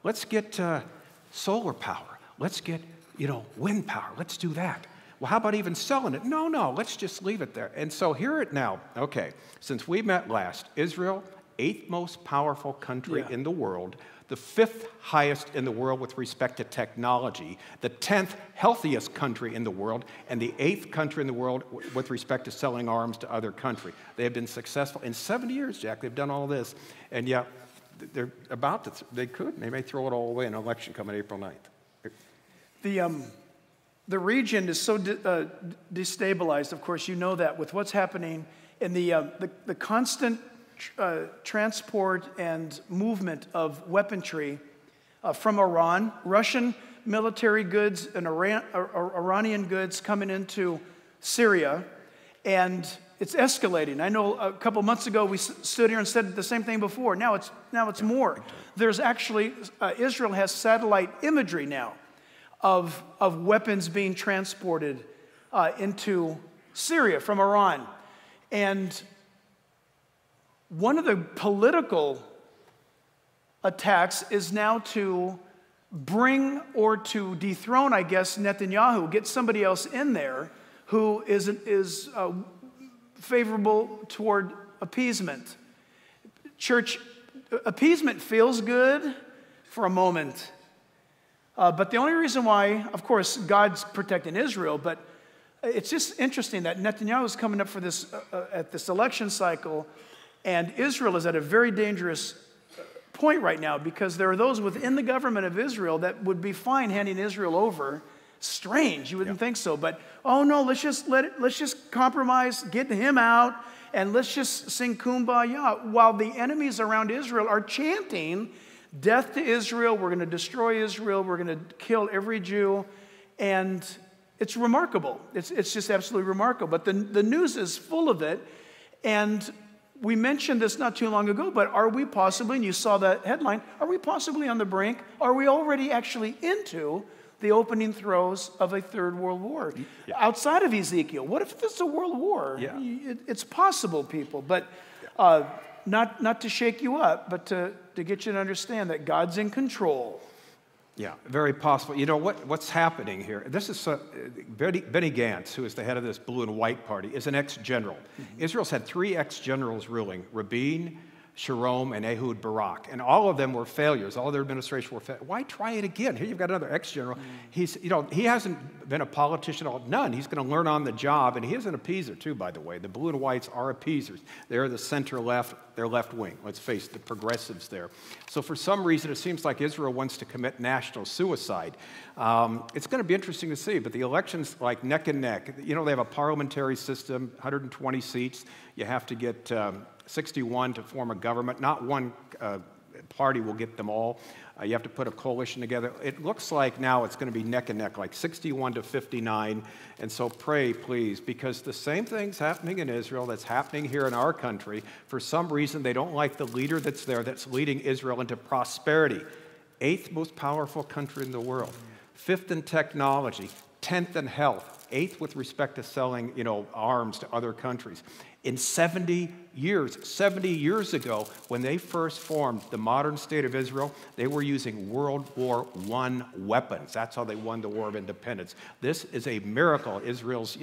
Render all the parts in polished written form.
Let's get solar power. Let's get, wind power. Let's do that. Well, how about even selling it? No, let's just leave it there. And so hear it now. Okay, since we met last, Israel, 8th most powerful country in the world, the 5th highest in the world with respect to technology, the 10th healthiest country in the world, and the 8th country in the world with respect to selling arms to other countries. They have been successful. In 70 years, Jack, they've done all this, and yet they're about to, they may throw it all away in an election coming April 9th. The region is so destabilized, of course, you know that, with what's happening in the constant transport and movement of weaponry from Iran, Russian military goods and Iranian goods coming into Syria, and it's escalating. I know a couple months ago we stood here and said the same thing before. Now it's more. There's actually, Israel has satellite imagery now of weapons being transported into Syria from Iran. And one of the political attacks is now to bring or to dethrone, I guess, Netanyahu, get somebody else in there who is favorable toward appeasement. Church, appeasement feels good for a moment. But the only reason why, of course, God's protecting Israel, but it's just interesting that Netanyahu is coming up for this at this election cycle, and Israel is at a very dangerous point right now because there are those within the government of Israel that would be fine handing Israel over. Strange, you wouldn't think so, but oh no, let's just compromise, get him out, and let's just sing Kumbaya, while the enemies around Israel are chanting death to Israel, we're going to destroy Israel, we're going to kill every Jew, and it's remarkable. It's just absolutely remarkable. But the news is full of it, and we mentioned this not too long ago, but are we possibly, and you saw that headline, are we possibly on the brink? Are we already actually into the opening throes of a third world war? Outside of Ezekiel, what if this is a world war? It's possible, people, but not to shake you up, but to get you to understand that God's in control. Yeah, very possible. You know what's happening here? This is Benny Gantz, who is the head of this blue and white party, is an ex-general. Israel's had 3 ex-generals ruling: Rabin, Sharon, and Ehud Barak, and all of them were failures. All their administration were failures. Why try it again? Here you've got another ex-general. He hasn't been a politician, none. He's going to learn on the job, and he is an appeaser too, by the way. The blue and whites are appeasers. They're the center left, they're left wing. Let's face it, the progressives there. So for some reason, it seems like Israel wants to commit national suicide. It's going to be interesting to see, but the election's like neck and neck. They have a parliamentary system, 120 seats. You have to get 61 to form a government. Not one party will get them all. You have to put a coalition together. It looks like now it's going to be neck and neck, like 61 to 59. And so pray, please, because the same thing's happening in Israel that's happening here in our country. For some reason, they don't like the leader that's there that's leading Israel into prosperity. 8th most powerful country in the world. 5th in technology. 10th in health. 8th with respect to selling, arms to other countries. In 70 years ago, when they first formed the modern state of Israel, they were using World War I weapons. That's how they won the War of Independence. This is a miracle. Israel's,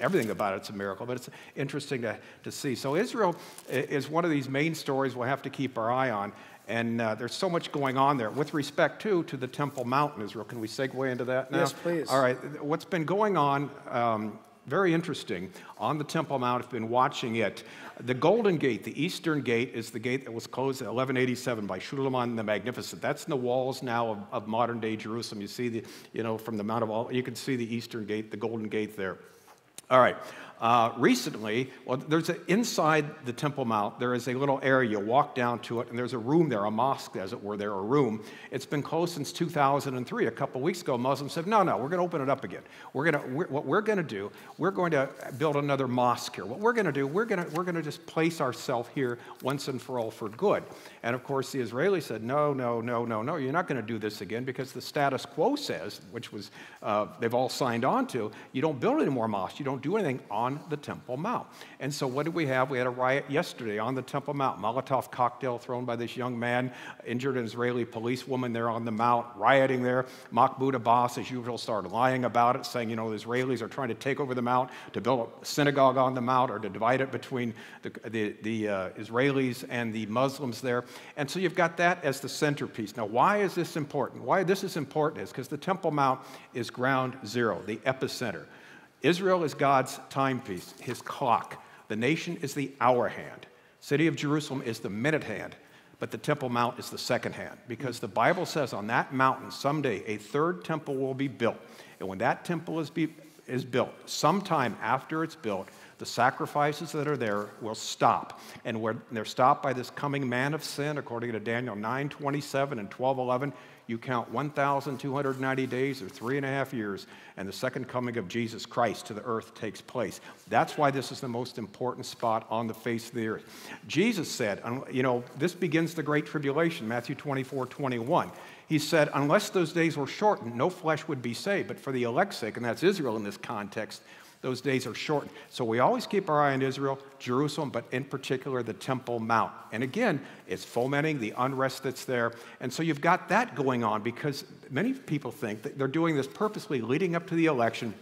everything about it's a miracle, but it's interesting to see. So Israel is one of these main stories we'll have to keep our eye on. And there's so much going on there. With respect, to the Temple Mount in Israel, can we segue into that now? Yes, please. All right. What's been going on, very interesting, on the Temple Mount, I've been watching it. The Golden Gate, the Eastern Gate, is the gate that was closed in 1187 by Suleiman the Magnificent. That's in the walls now of modern-day Jerusalem. You see from the Mount of Olives, you can see the Eastern Gate, the Golden Gate there. All right. Recently, inside the Temple Mount, there is a little area. You walk down to it, and there's a room there, a mosque, as it were, there, a room. It's been closed since 2003. A couple weeks ago, Muslims said, no, we're going to open it up again. What we're going to do, we're going to build another mosque here. What we're going to do, we're going to just place ourselves here once and for all for good. And of course, the Israelis said, no, you're not going to do this again, because the status quo says, which was they've all signed on to, you don't build any more mosques, you don't don't do anything on the Temple Mount. And so what did we have? We had a riot yesterday on the Temple Mount. Molotov cocktail thrown by this young man, injured an Israeli policewoman there on the Mount, rioting there. Mahmoud Abbas, as usual, started lying about it, saying, the Israelis are trying to take over the Mount, to build a synagogue on the Mount, or to divide it between the Israelis and the Muslims there. And so you've got that as the centerpiece. Now, why is this important? Why this is important is because the Temple Mount is ground zero, the epicenter. Israel is God's timepiece, his clock. The nation is the hour hand. City of Jerusalem is the minute hand, but the Temple Mount is the second hand, because the Bible says on that mountain someday a third temple will be built. And when that temple is built, sometime after it's built, the sacrifices that are there will stop. And when they're stopped by this coming man of sin, according to Daniel 9:27 and 12:11, you count 1,290 days or 3.5 years, and the second coming of Jesus Christ to the earth takes place. That's why this is the most important spot on the face of the earth. Jesus said, this begins the Great Tribulation, Matthew 24:21. He said, unless those days were shortened, no flesh would be saved. But for the elect's sake, and that's Israel in this context, those days are shortened. So we always keep our eye on Israel, Jerusalem, but in particular the Temple Mount. And again, it's fomenting the unrest that's there. And so you've got that going on, because many people think that they're doing this purposely leading up to the election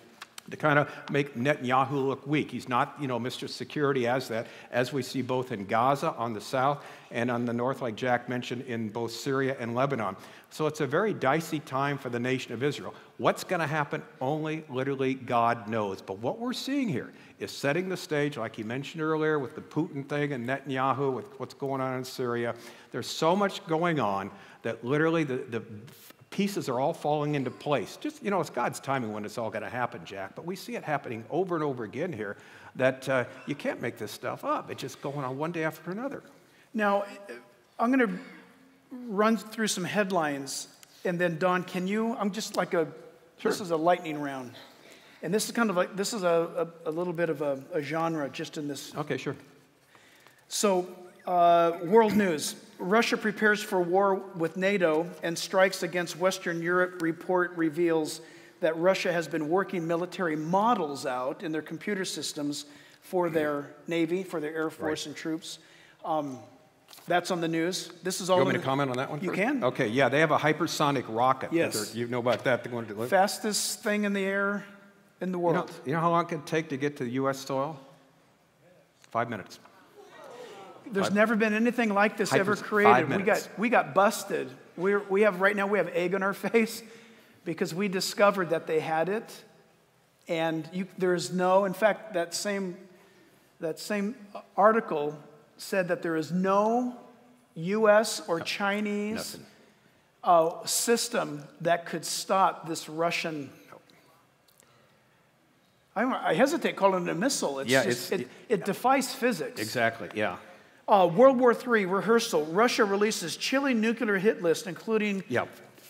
to kind of make Netanyahu look weak. He's not, Mr. Security as that, as we see both in Gaza on the south and on the north, like Jack mentioned, in both Syria and Lebanon. So it's a very dicey time for the nation of Israel. What's going to happen? Only literally God knows. But what we're seeing here is setting the stage, like he mentioned earlier, with the Putin thing and Netanyahu, with what's going on in Syria. There's so much going on that literally the pieces are all falling into place. Just, it's God's timing when it's all going to happen, Jack. But we see it happening over and over again here, that you can't make this stuff up. It's just going on one day after another. Now, I'm going to run through some headlines, and then Don, I'm just like Sure. This is a lightning round. And this is kind of like, this is a little bit of a genre just in this. Okay, sure. So, world news. Russia prepares for war with NATO and strikes against Western Europe. Report reveals that Russia has been working military models out in their computer systems for their Navy, for their Air Force and troops. That's on the news. This is all. You want me to comment on that one? You first? can. Okay, yeah, they have a hypersonic rocket. Yes. You know about that? They're going to deliver. Fastest thing in the air in the world. You know how long it can take to get to the U.S. soil? 5 minutes. There's never been anything like this ever created. We got busted. We have egg on our face because we discovered that they had it, and in fact, that same article said that there is no U.S. or Chinese system that could stop this Russian. I hesitate calling it a missile. It defies physics. Exactly, yeah. World War III Rehearsal. Russia releases chilling nuclear hit list, including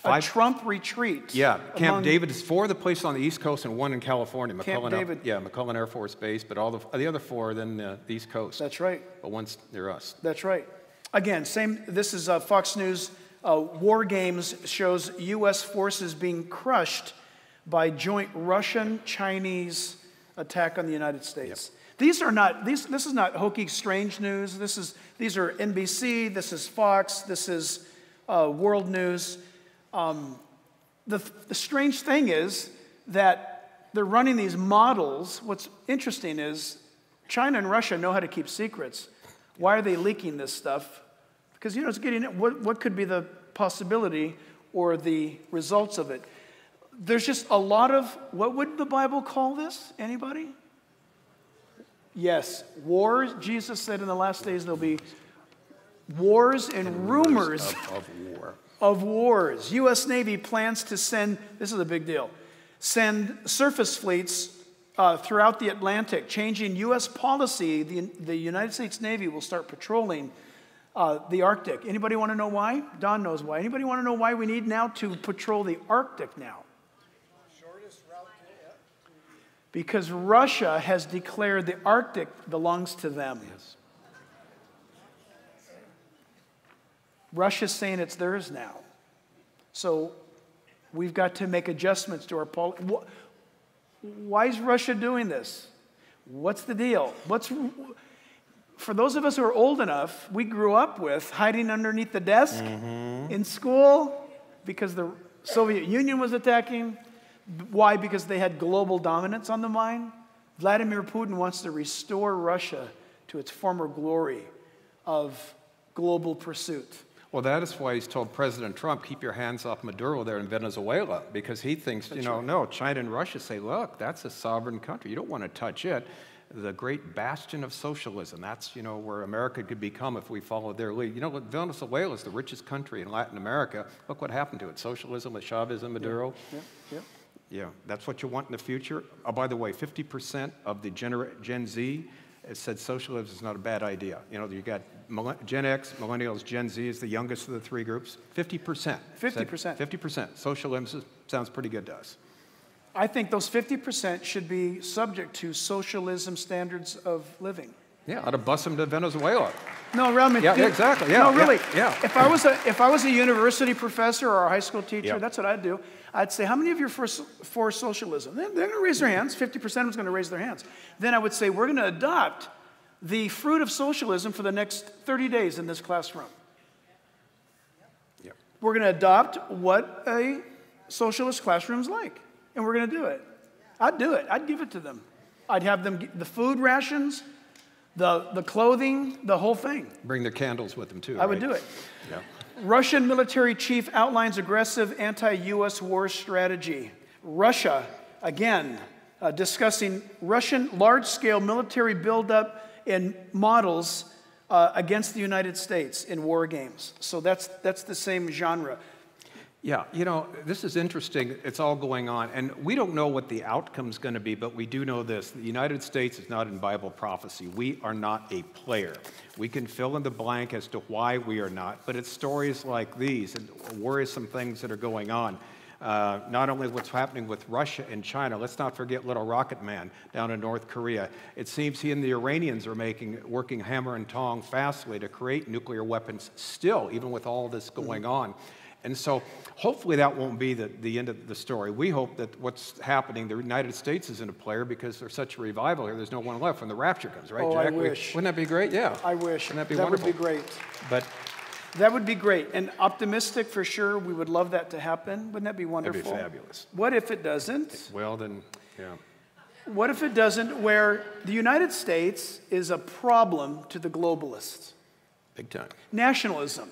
a Trump retreat. Yeah, Camp David is 4 of the places on the East Coast and 1 in California. McClellan Air Force Base, but all the other 4 are then the East Coast. That's right. But one's near us. That's right. Again, this is Fox News. War Games shows U.S. forces being crushed by joint Russian-Chinese attack on the United States. Yep. This is not hokey, strange news. These are NBC, this is Fox, this is World News. The strange thing is that they're running these models. What's interesting is China and Russia know how to keep secrets. Why are they leaking this stuff? Because, it's getting what could be the possibility or the results of it. There's just a lot of, what would the Bible call this? Anybody? Yes, wars. Jesus said in the last days there'll be wars and rumors of wars. U.S. Navy plans to send, this is a big deal, send surface fleets throughout the Atlantic, changing U.S. policy. The United States Navy will start patrolling the Arctic. Anybody want to know why? Don knows why. Anybody want to know why we need now to patrol the Arctic now? Because Russia has declared the Arctic belongs to them. Yes. Russia's saying it's theirs now. So we've got to make adjustments to our policy. Why is Russia doing this? What's the deal? For those of us who are old enough, we grew up with hiding underneath the desk in school because the Soviet Union was attacking. Why? Because they had global dominance on the mind. Vladimir Putin wants to restore Russia to its former glory of global pursuit. Well, that is why he's told President Trump, keep your hands off Maduro there in Venezuela, because he thinks, no, China and Russia say, look, that's a sovereign country. You don't want to touch it. The great bastion of socialism. That's, where America could become if we followed their lead. Venezuela is the richest country in Latin America. Look what happened to it. Socialism with Chavez and Maduro. Yeah, that's what you want in the future. Oh, by the way, 50% of the Gen Z has said socialism is not a bad idea. You got Gen X, Millennials, Gen Z is the youngest of the three groups. 50%. 50%. 50%. Socialism sounds pretty good to us. I think those 50% should be subject to socialism standards of living. Yeah, ought to bus them to Venezuela. No, really. Yeah, exactly. Yeah, no, really. Yeah. If I was a university professor or a high school teacher, that's what I'd do. I'd say, how many of you are for socialism? They're going to raise their hands. 50% of them is going to raise their hands. Then I would say, we're going to adopt the fruit of socialism for the next 30 days in this classroom. Yep. We're going to adopt what a socialist classroom's like, and we're going to do it. I'd do it. I'd give it to them. I'd have them the food rations, the clothing, the whole thing. Bring their candles with them, too. I would do it. Yeah. Russian military chief outlines aggressive anti-U.S. war strategy. Russia, again, discussing Russian large-scale military buildup and models against the United States in war games. So that's the same genre. Yeah, this is interesting. It's all going on. And we don't know what the outcome's going to be, but we do know this. The United States is not in Bible prophecy. We are not a player. We can fill in the blank as to why we are not, but it's stories like these and worrisome things that are going on. Not only what's happening with Russia and China, let's not forget little Rocket Man down in North Korea. It seems he and the Iranians are working hammer and tong fastly to create nuclear weapons still, even with all this going on. And so hopefully that won't be the end of the story. We hope that what's happening, the United States isn't a player because there's such a revival here. There's no one left when the rapture comes, right, Jack? I wish. Wouldn't that be great? Yeah. I wish. Wouldn't that be wonderful? That would be great. But that would be great. And optimistic for sure. We would love that to happen. Wouldn't that be wonderful? That'd be fabulous. What if it doesn't? Well, then, yeah. What if it doesn't, where the United States is a problem to the globalists? Big time. Nationalism.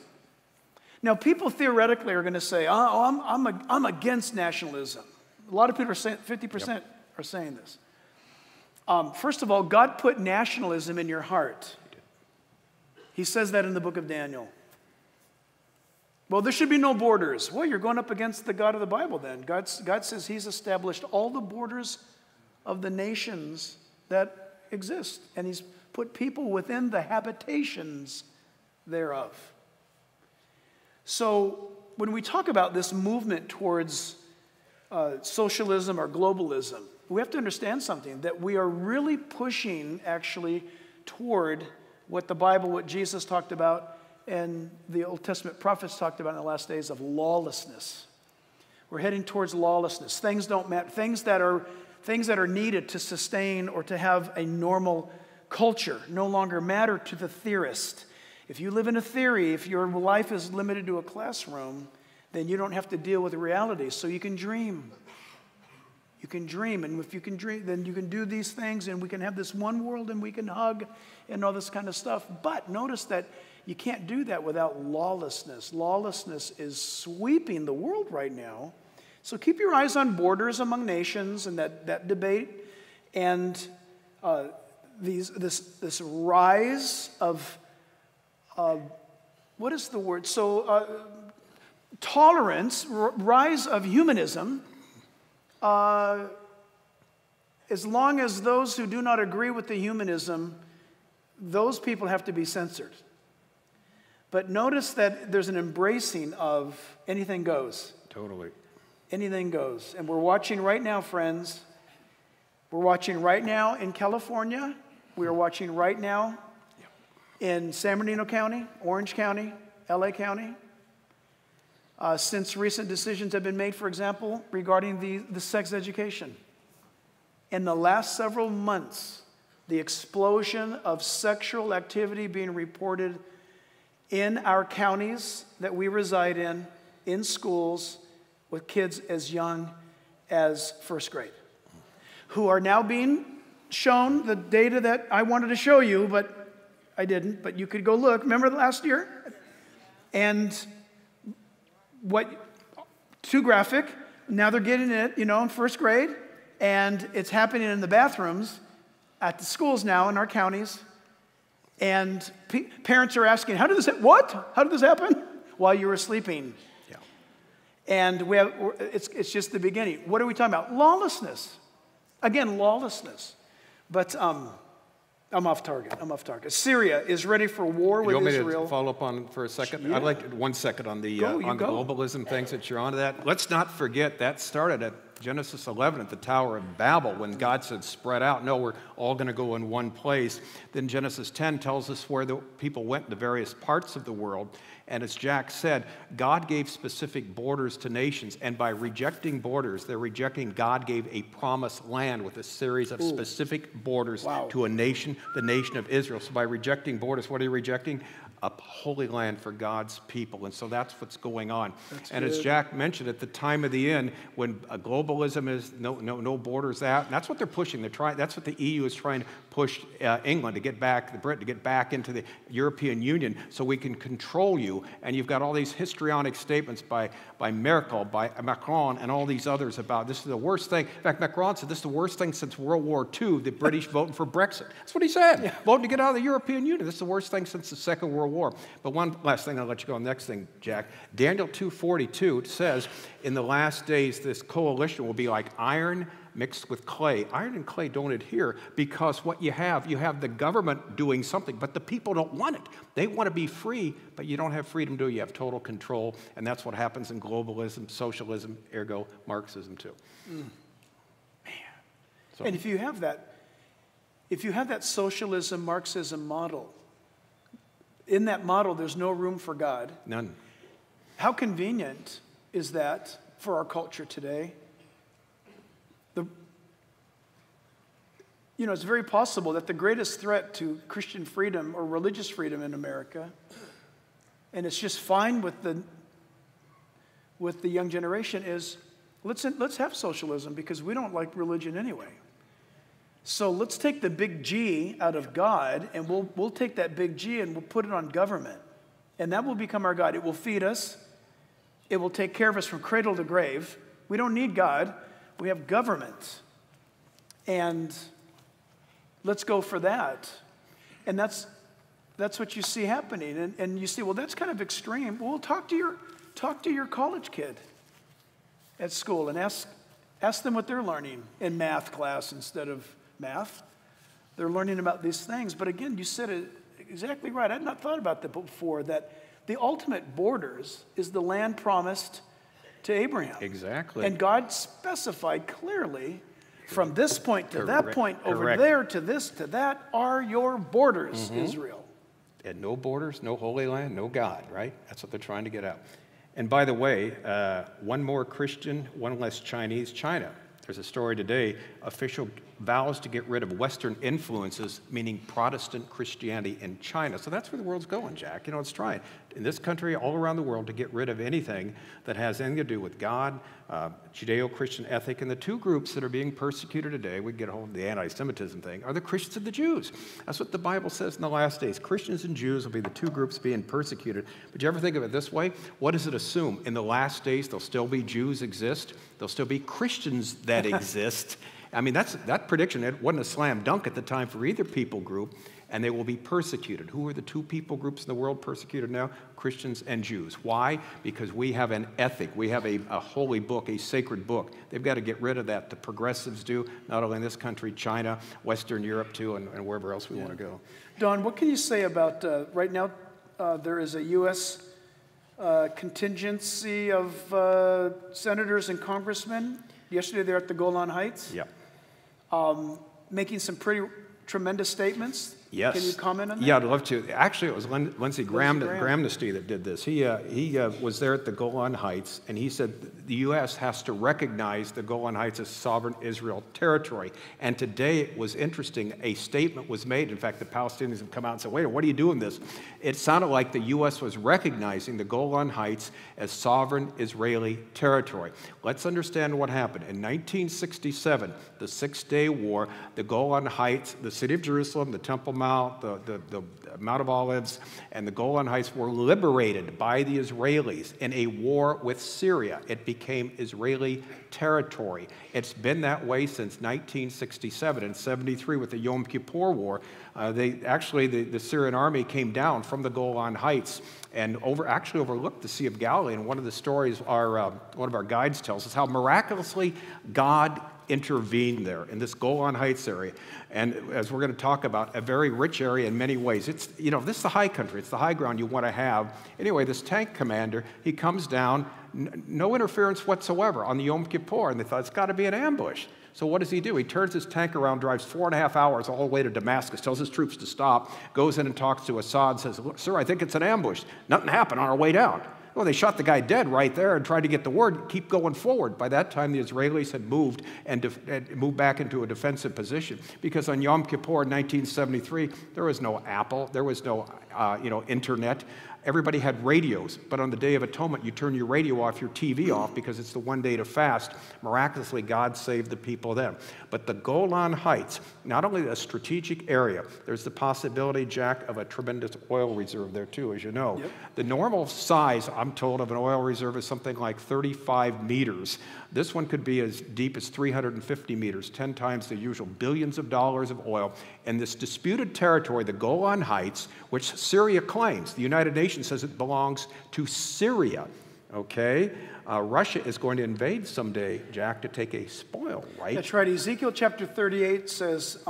Now, people theoretically are going to say, oh, I'm against nationalism. A lot of people are saying, 50% are saying this. First of all, God put nationalism in your heart. He says that in the book of Daniel. Well, there should be no borders. Well, you're going up against the God of the Bible then. God says he's established all the borders of the nations that exist, and he's put people within the habitations thereof. So when we talk about this movement towards socialism or globalism, we have to understand something, that we are really pushing actually toward what the Bible, what Jesus talked about, and the Old Testament prophets talked about in the last days of lawlessness. We're heading towards lawlessness. Things don't matter. Things that are needed to sustain or to have a normal culture no longer matter to the theorist. If you live in a theory, if your life is limited to a classroom, then you don't have to deal with reality. So you can dream. You can dream, and if you can dream, then you can do these things, and we can have this one world, and we can hug, and all this kind of stuff. But notice that you can't do that without lawlessness. Lawlessness is sweeping the world right now. So keep your eyes on borders among nations and that debate, and this rise of what is the word? So tolerance, rise of humanism. As long as those who do not agree with the humanism, those people have to be censored. But notice that there's an embracing of anything goes. Totally. Anything goes. And we're watching right now, friends. We're watching right now in California. We are watching right now in San Bernardino County, Orange County, LA County. Since recent decisions have been made, for example, regarding the sex education. In the last several months, the explosion of sexual activity being reported in our counties that we reside in schools, with kids as young as first grade, who are now being shown the data that I wanted to show you, but I didn't, but you could go look. Remember last year? And too graphic, now they're getting it, in first grade, and it's happening in the bathrooms at the schools now in our counties. And parents are asking, how did this happen? While you were sleeping. Yeah. And it's just the beginning. What are we talking about? Lawlessness. Again, lawlessness. But I'm off target. Syria is ready for war with Israel. You want me to follow up on for a second? Yeah. I'd like 1 second on the globalism things that you're onto that. Let's not forget that started at Genesis 11 at the Tower of Babel when God said, spread out. No, we're all going to go in one place. Then Genesis 10 tells us where the people went to various parts of the world. And as Jack said, God gave specific borders to nations. And by rejecting borders, they're rejecting God gave a promised land with a series of specific borders to a nation, the nation of Israel. So by rejecting borders, what are you rejecting? A holy land for God's people. And so that's what's going on. And as Jack mentioned, at the time of the end, when globalism is no borders out, that's what they're pushing. That's what the EU is trying to push England to get back, Britain to get back into the European Union so we can control you. And you've got all these histrionic statements by Merkel, by Macron, and all these others about this is the worst thing. In fact, Macron said this is the worst thing since World War II, the British voting for Brexit. That's what he said. Yeah. Voting to get out of the European Union. This is the worst thing since the Second World War. But one last thing, I'll let you go on the next thing, Jack. Daniel 2:42 says, in the last days, this coalition will be like iron mixed with clay. Iron and clay don't adhere because what you have the government doing something, but the people don't want it. They want to be free, but you don't have freedom, do you? You have total control, and that's what happens in globalism, socialism, ergo Marxism too. Man. So. And if you have that socialism, Marxism model, in that model, there's no room for God. None. How convenient is that for our culture today? It's very possible that the greatest threat to Christian freedom or religious freedom in America, and it's just fine with the young generation, is let's have socialism because we don't like religion anyway. So let's take the big G out of God, and we'll take that big G and we'll put it on government. And that will become our God. It will feed us. It will take care of us from cradle to grave. We don't need God. We have government. And let's go for that. And that's what you see happening. And you see, well, that's kind of extreme. Well, talk to your college kid at school and ask them what they're learning in math class instead of math. They're learning about these things. But again, you said it exactly right. I had not thought about that before, that the ultimate borders is the land promised to Abraham. Exactly. And God specified clearly, from this point to that point, over there to this to that, are your borders, Israel. And no borders, no holy land, no God, right? That's what they're trying to get out. And by the way, one more Christian, one less Chinese, China. There's a story today, official vows to get rid of Western influences, meaning Protestant Christianity in China. So that's where the world's going, Jack. It's trying, in this country, all around the world, to get rid of anything that has anything to do with God, Judeo-Christian ethic. And the two groups that are being persecuted today, we get a hold of the anti-Semitism thing, are the Christians and the Jews. That's what the Bible says in the last days. Christians and Jews will be the two groups being persecuted. But you ever think of it this way? What does it assume? In the last days, there'll still be Jews exist. There'll still be Christians that exist. I mean, that prediction, it wasn't a slam dunk at the time for either people group, and they will be persecuted. Who are the two people groups in the world persecuted now? Christians and Jews. Why? Because we have an ethic. We have a holy book, a sacred book. They've got to get rid of that. The progressives do, not only in this country, China, Western Europe too, and wherever else we want to go. Don, what can you say about, right now, there is a U.S. Contingency of senators and congressmen. Yesterday, they're at the Golan Heights. Yeah. Making some pretty tremendous statements. Yes. Can you comment on that? Yeah, I'd love to. Actually, it was Lindsey Graham Graham. that did this. He was there at the Golan Heights, and he said the U.S. has to recognize the Golan Heights as sovereign Israel territory. And today it was interesting. A statement was made. In fact, the Palestinians have come out and said, wait, what are you doing this? It sounded like the U.S. was recognizing the Golan Heights as sovereign Israeli territory. Let's understand what happened. In 1967, the Six-Day War, the Golan Heights, the city of Jerusalem, the Temple Mount, the Mount of Olives, and the Golan Heights were liberated by the Israelis in a war with Syria. It became Israeli territory. It's been that way since 1967 and 73 with the Yom Kippur War. The Syrian army came down from the Golan Heights and actually overlooked the Sea of Galilee. And one of the stories one of our guides tells us how miraculously God intervened there in this Golan Heights area. And as we're going to talk about, a very rich area in many ways. It's, this is the high country. It's the high ground you want to have. Anyway, this tank commander, he comes down, no interference whatsoever on the Yom Kippur, and they thought it's got to be an ambush. So what does he do? He turns his tank around, drives 4.5 hours all the way to Damascus, tells his troops to stop, goes in and talks to Assad, says, sir, I think it's an ambush. Nothing happened on our way down. Well, they shot the guy dead right there and tried to get the word, keep going forward. By that time, the Israelis had moved and moved back into a defensive position. Because on Yom Kippur in 1973, there was no Apple, there was no internet. Everybody had radios, but on the Day of Atonement, you turn your radio off, your TV off, because it's the one day to fast. Miraculously, God saved the people then. But the Golan Heights, not only a strategic area, there's the possibility, Jack, of a tremendous oil reserve there too, as you know. Yep. The normal size, I'm told, of an oil reserve is something like 35 meters. This one could be as deep as 350 meters, 10 times the usual, billions of dollars of oil. And this disputed territory, the Golan Heights, which Syria claims, the United Nations says it belongs to Syria, okay? Russia is going to invade someday, Jack, to take a spoil, right? That's right. Ezekiel chapter 38 says,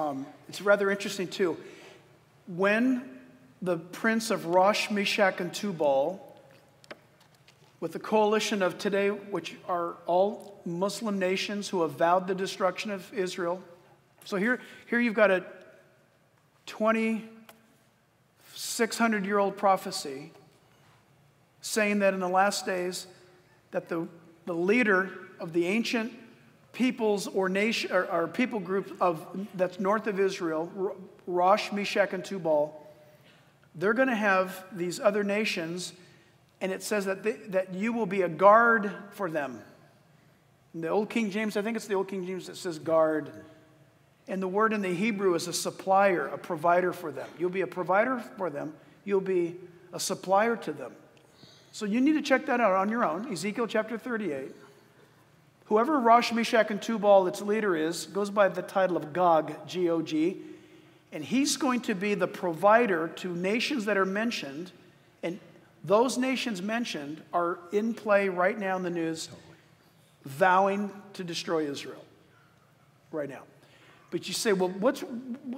it's rather interesting too. When the prince of Rosh, Meshach, and Tubal, with the coalition of today, which are all Muslim nations who have vowed the destruction of Israel. So here you've got a 2,600-year-old prophecy saying that in the last days that the leader of the ancient peoples or nation or people group that's north of Israel, Rosh, Meshach, and Tubal, they're going to have these other nations. And it says that you will be a guard for them. In the Old King James, I think it's the Old King James that says guard. And the word in the Hebrew is a supplier, a provider for them. You'll be a provider for them. You'll be a supplier to them. So you need to check that out on your own. Ezekiel chapter 38. Whoever Rosh, Meshach, and Tubal, its leader is, goes by the title of Gog, G-O-G. And he's going to be the provider to nations that are mentioned. And those nations mentioned are in play right now in the news, vowing to destroy Israel right now. But you say, well,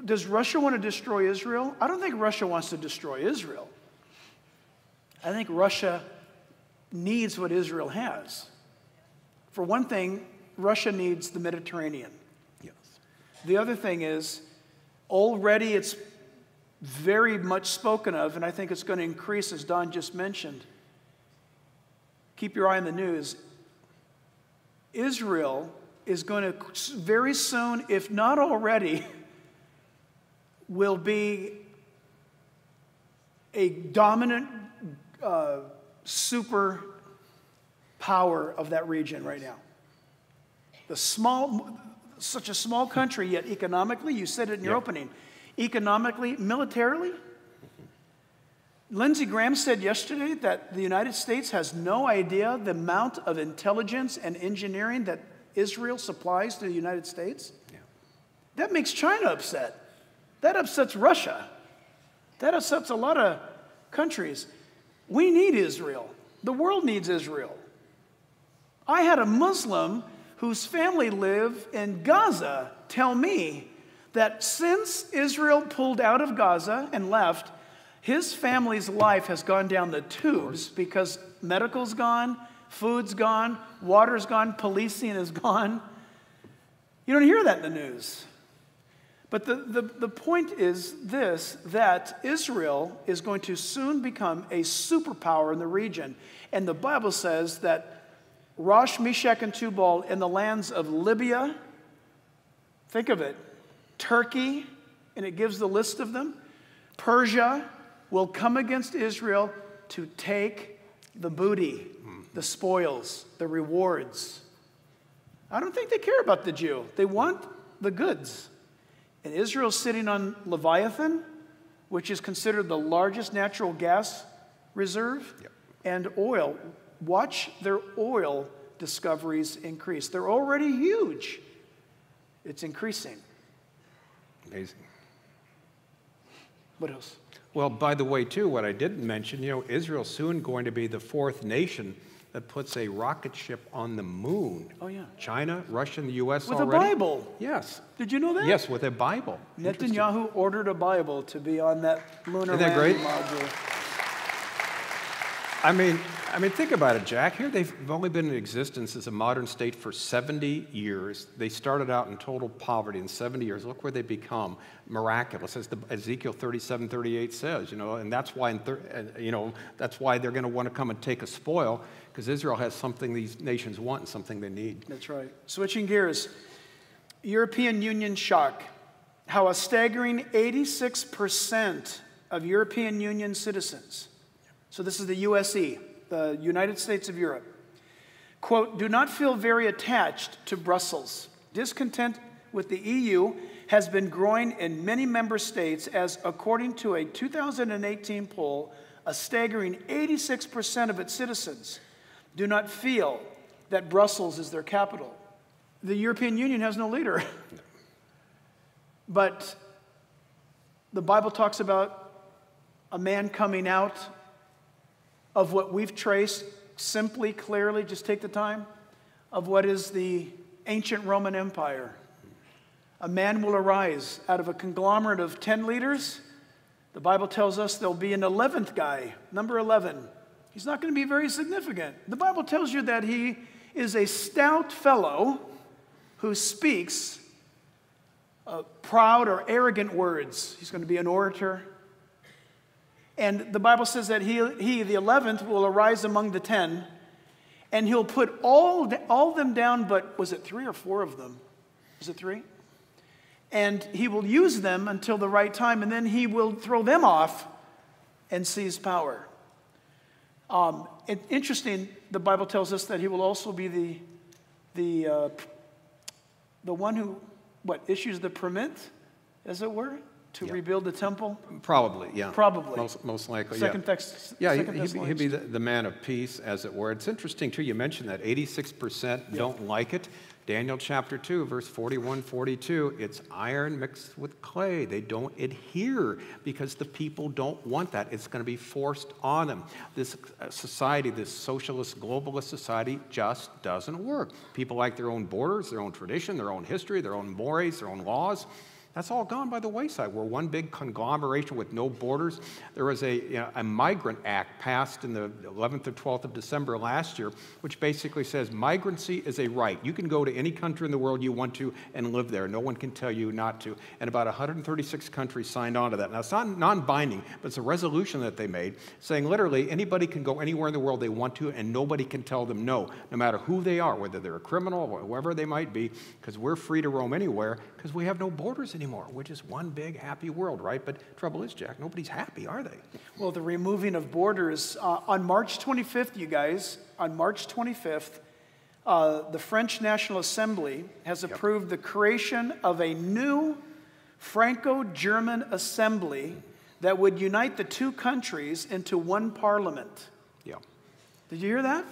does Russia want to destroy Israel? I don't think Russia wants to destroy Israel. I think Russia needs what Israel has. For one thing, Russia needs the Mediterranean. Yes. The other thing is, already it's very much spoken of, and I think it's going to increase, as Don just mentioned. Keep your eye on the news. Israel is going to very soon, if not already, will be a dominant super power of that region right now. Such a small country, yet economically, you said it in your opening, economically, militarily. Lindsey Graham said yesterday that the United States has no idea the amount of intelligence and engineering that Israel supplies to the United States. Yeah. That makes China upset. That upsets Russia. That upsets a lot of countries. We need Israel. The world needs Israel. I had a Muslim whose family live in Gaza tell me that since Israel pulled out of Gaza and left, his family's life has gone down the tubes because medical's gone, food's gone, water's gone, policing is gone. You don't hear that in the news. But the point is this, that Israel is going to soon become a superpower in the region. And the Bible says that Rosh, Meshach, and Tubal in the lands of Libya, think of it, Turkey, and it gives the list of them, Persia will come against Israel to take the booty, the spoils, the rewards. I don't think they care about the Jew. They want the goods. And Israel's sitting on Leviathan, which is considered the largest natural gas reserve, and oil. Watch their oil discoveries increase. They're already huge. It's increasing. Amazing. What else? Well, by the way, too, what I didn't mention, Israel's soon going to be the fourth nation that puts a rocket ship on the moon. Oh, yeah. China, Russia, and the U.S. with already. With a Bible. Yes. Did you know that? Yes, with a Bible. Netanyahu ordered a Bible to be on that lunar Isn't that landing great? module. I mean, think about it, Jack. Here they've only been in existence as a modern state for 70 years. They started out in total poverty in 70 years. Look where they become. Miraculous, as Ezekiel 37:38 says, and that's why, that's why they're going to want to come and take a spoil, because Israel has something these nations want and something they need. That's right. Switching gears, European Union shock. How a staggering 86% of European Union citizens, so this is the USE, the United States of Europe, quote, do not feel very attached to Brussels. Discontent with the EU has been growing in many member states as, according to a 2018 poll, a staggering 86% of its citizens do not feel that Brussels is their capital. The European Union has no leader. But the Bible talks about a man coming out of what we've traced simply, clearly, just take the time, of what is the ancient Roman Empire. A man will arise out of a conglomerate of 10 leaders. The Bible tells us there'll be an 11th guy, number 11. He's not going to be very significant. The Bible tells you that he is a stout fellow who speaks proud or arrogant words. He's going to be an orator. And the Bible says that he, the 11th, will arise among the 10, and he'll put all them down, but was it 3 or 4 of them? Was it 3? And he will use them until the right time, and then he will throw them off and seize power. Interesting, the Bible tells us that he will also be the one who, issues the permit, as it were, to rebuild the temple? Probably, yeah. Probably. Most likely, Second he'd be the man of peace, as it were. It's interesting, too, you mentioned that 86% don't like it. Daniel chapter 2, verse 41, 42, it's iron mixed with clay. They don't adhere because the people don't want that. It's going to be forced on them. This society, this socialist, globalist society just doesn't work. People like their own borders, their own tradition, their own history, their own mores, their own laws. That's all gone by the wayside. We're one big conglomeration with no borders. There was a migrant act passed in the 11th or 12th of December last year, which basically says migrancy is a right. You can go to any country in the world you want to and live there. No one can tell you not to. And about 136 countries signed on to that. Now, it's not non-binding, but it's a resolution that they made saying literally anybody can go anywhere in the world they want to and nobody can tell them no matter who they are, whether they're a criminal or whoever they might be, because we're free to roam anywhere because we have no borders anymore, which is one big happy world, right? But trouble is, Jack, nobody's happy, are they? Well, the removing of borders, on March 25th, you guys, on March 25th, the French National Assembly has approved the creation of a new Franco-German Assembly that would unite the two countries into one parliament. Yeah. Did you hear that?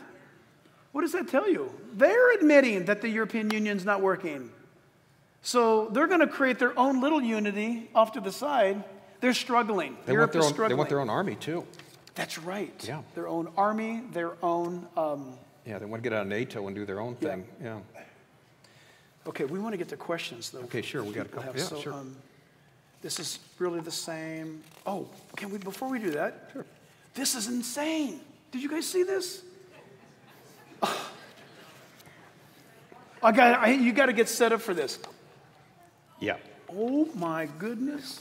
What does that tell you? They're admitting that the European Union's not working. So they're going to create their own little unity off to the side. They're struggling. Europe is struggling. They want their own army, too. That's right. Yeah. Their own army, their own... they want to get out of NATO and do their own thing. Yeah. Okay, we want to get to questions, though. Okay, sure. We got a couple. Yeah, so, sure. This is really the same. Oh, can we, before we do that? Sure. This is insane. Did you guys see this? Oh. You got to get set up for this. Yeah. Oh my goodness.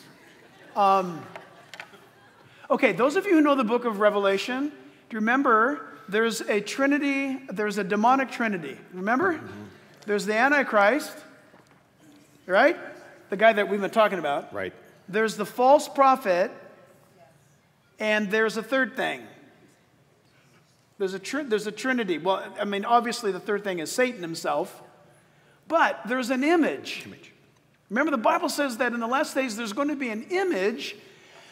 Okay, those of you who know the book of Revelation, do you remember there's a trinity, there's a demonic trinity. Remember? Mm-hmm. There's the Antichrist, right? The guy that we've been talking about. Right. There's the false prophet, and there's a third thing. There's a trinity. Well, I mean, obviously the third thing is Satan himself, but there's an image. Remember, the Bible says that in the last days there's going to be an image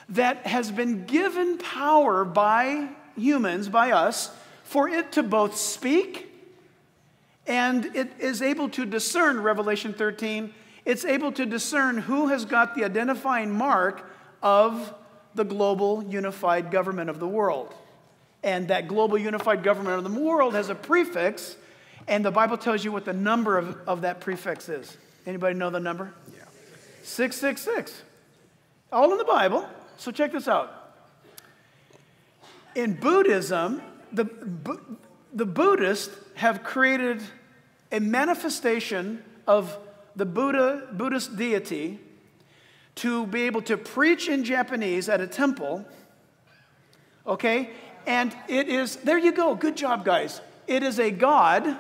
that has been given power by humans, by us, for it to both speak, and it is able to discern, Revelation 13, it's able to discern who has got the identifying mark of the global unified government of the world. And that global unified government of the world has a prefix, and the Bible tells you what the number of that prefix is. Anybody know the number? Yeah. 666. All in the Bible. So check this out. In Buddhism, the Buddhists have created a manifestation of the Buddhist deity to be able to preach in Japanese at a temple, okay? And it is, there you go, good job, guys. It is a god,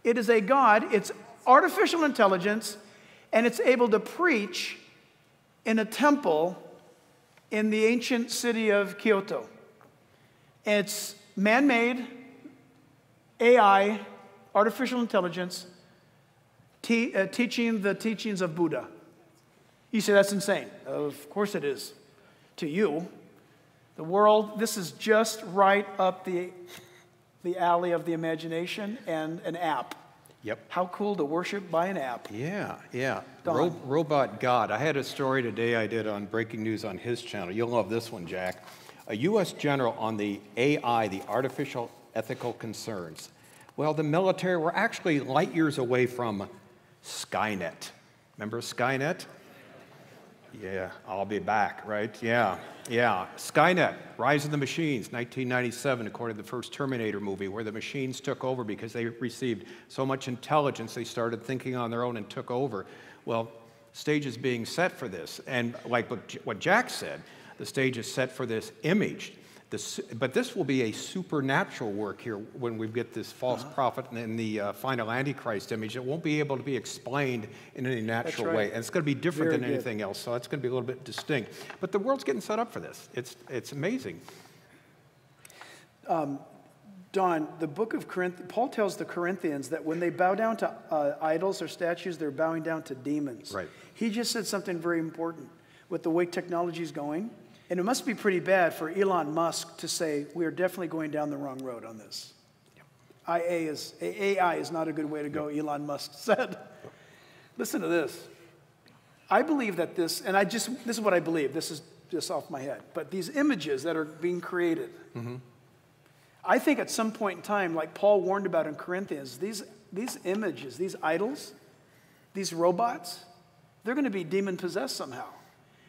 it's artificial intelligence, and it's able to preach in a temple in the ancient city of Kyoto. It's man-made, AI, artificial intelligence, teaching the teachings of Buddha. You say, that's insane. Of course it is. To you, the world, this is just right up the alley of the imagination and an app. Yep. How cool to worship by an app. Yeah, yeah. Robot God. I had a story today I did on Breaking News on his channel. You'll love this one, Jack. A U.S. general on the AI, the artificial ethical concerns. Well, the military were actually light years away from Skynet. Remember Skynet? Yeah, I'll be back, right? Yeah. Skynet, Rise of the Machines, 1997, according to the first Terminator movie, where the machines took over because they received so much intelligence, they started thinking on their own and took over. Well, stage is being set for this. And like what Jack said, the stage is set for this image. But this will be a supernatural work here when we get this false prophet and the final Antichrist image. It won't be able to be explained in any natural way. And it's going to be different than anything else, so it's going to be a little bit distinct. But the world's getting set up for this. It's amazing. Don, the book of Corinthians, Paul tells the Corinthians that when they bow down to idols or statues, they're bowing down to demons. Right. He just said something very important with the way technology is going. And it must be pretty bad for Elon Musk to say, we are definitely going down the wrong road on this. Yep. AI is not a good way to go, yep. Elon Musk said. Yep. Listen to this. I believe that this is what I believe. This is just off my head. But these images that are being created, mm-hmm. I think at some point in time, like Paul warned about in Corinthians, these images, these idols, these robots, they're going to be demon-possessed somehow.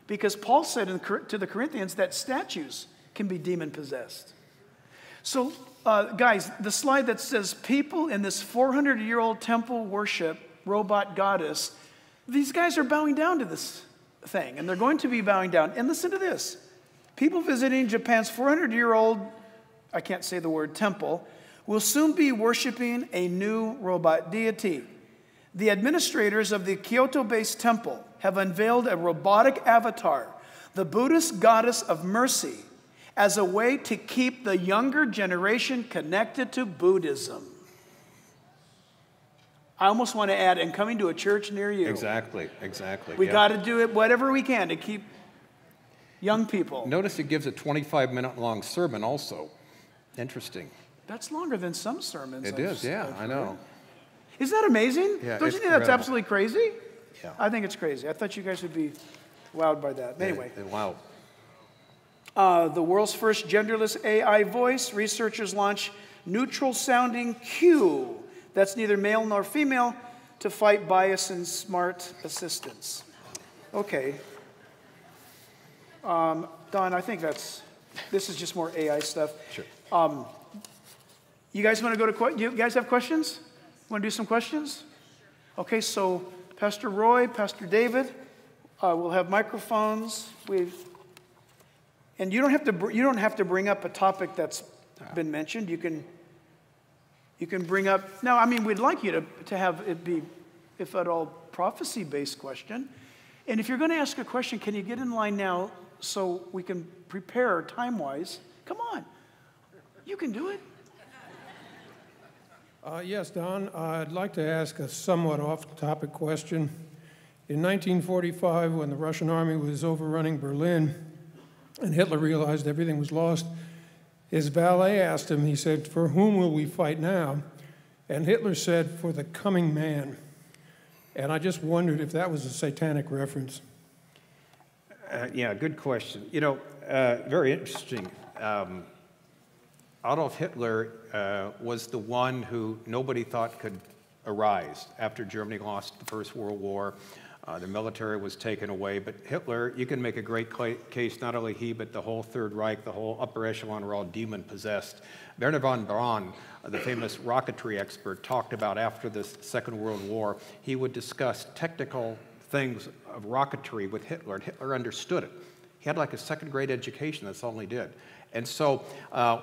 Because Paul said to the Corinthians that statues can be demon-possessed. So, guys, the slide that says people in this 400-year-old temple worship robot goddess, these guys are bowing down to this thing, and they're going to be bowing down. And listen to this. People visiting Japan's 400-year-old, I can't say the word temple, will soon be worshiping a new robot deity. The administrators of the Kyoto-based temple have unveiled a robotic avatar, the Buddhist goddess of mercy, as a way to keep the younger generation connected to Buddhism. I almost want to add, and coming to a church near you. Exactly. We got to do it whatever we can to keep young people. Notice it gives a 25-minute long sermon also. Interesting. That's longer than some sermons. It is, yeah, I know. Isn't that amazing? Yeah, Don't you think that's absolutely crazy? Yeah. I think it's crazy. I thought you guys would be wowed by that. Anyway. Wow. The world's first genderless AI voice. Researchers launch neutral-sounding Q that's neither male nor female to fight bias in smart assistants. Okay. Don, I think this is just more AI stuff. Sure. You guys want to go to, you guys have questions? Want to do some questions? Okay, so Pastor Roy, Pastor David, We'll have microphones. And you don't have to bring up a topic that's been mentioned. You can bring up. No, I mean, we'd like you to have it be, if at all, prophecy-based question. And if you're going to ask a question, can you get in line now so we can prepare time-wise? Come on, you can do it. Yes, Don, I'd like to ask a somewhat off-topic question. In 1945, when the Russian army was overrunning Berlin and Hitler realized everything was lost, his valet asked him, he said, "For whom will we fight now?" And Hitler said, "For the coming man." And I just wondered if that was a satanic reference. Yeah, good question. You know, very interesting. Adolf Hitler was the one who nobody thought could arise after Germany lost the First World War. The military was taken away, but Hitler, you can make a great case, not only he, but the whole Third Reich, the whole upper echelon were all demon-possessed. Werner von Braun, the famous rocketry expert, talked about after the Second World War, he would discuss technical things of rocketry with Hitler, and Hitler understood it. He had like a second-grade education, that's all he did. And so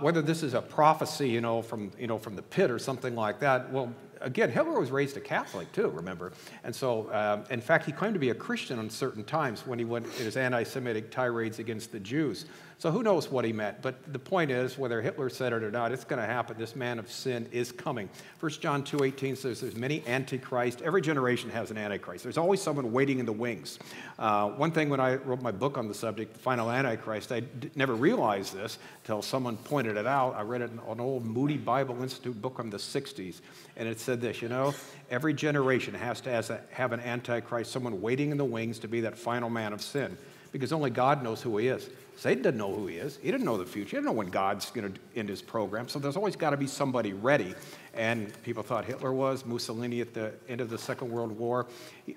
whether this is a prophecy, from the pit or something like that, well, again, Hitler was raised a Catholic too, remember? And so, in fact, he claimed to be a Christian on certain times when he went in his anti-Semitic tirades against the Jews. So who knows what he meant? But the point is, whether Hitler said it or not, it's going to happen. This man of sin is coming. 1 John 2:18 says there's many antichrists. Every generation has an antichrist. There's always someone waiting in the wings. One thing when I wrote my book on the subject, The Final Antichrist, I never realized this until someone pointed it out. I read it in an old Moody Bible Institute book from the 60s, and it said this, every generation has to have an antichrist, someone waiting in the wings to be that final man of sin, because only God knows who he is. Satan didn't know who he is. He didn't know the future. He didn't know when God's going to end his program. So there's always got to be somebody ready. And people thought Hitler was, Mussolini at the end of the Second World War.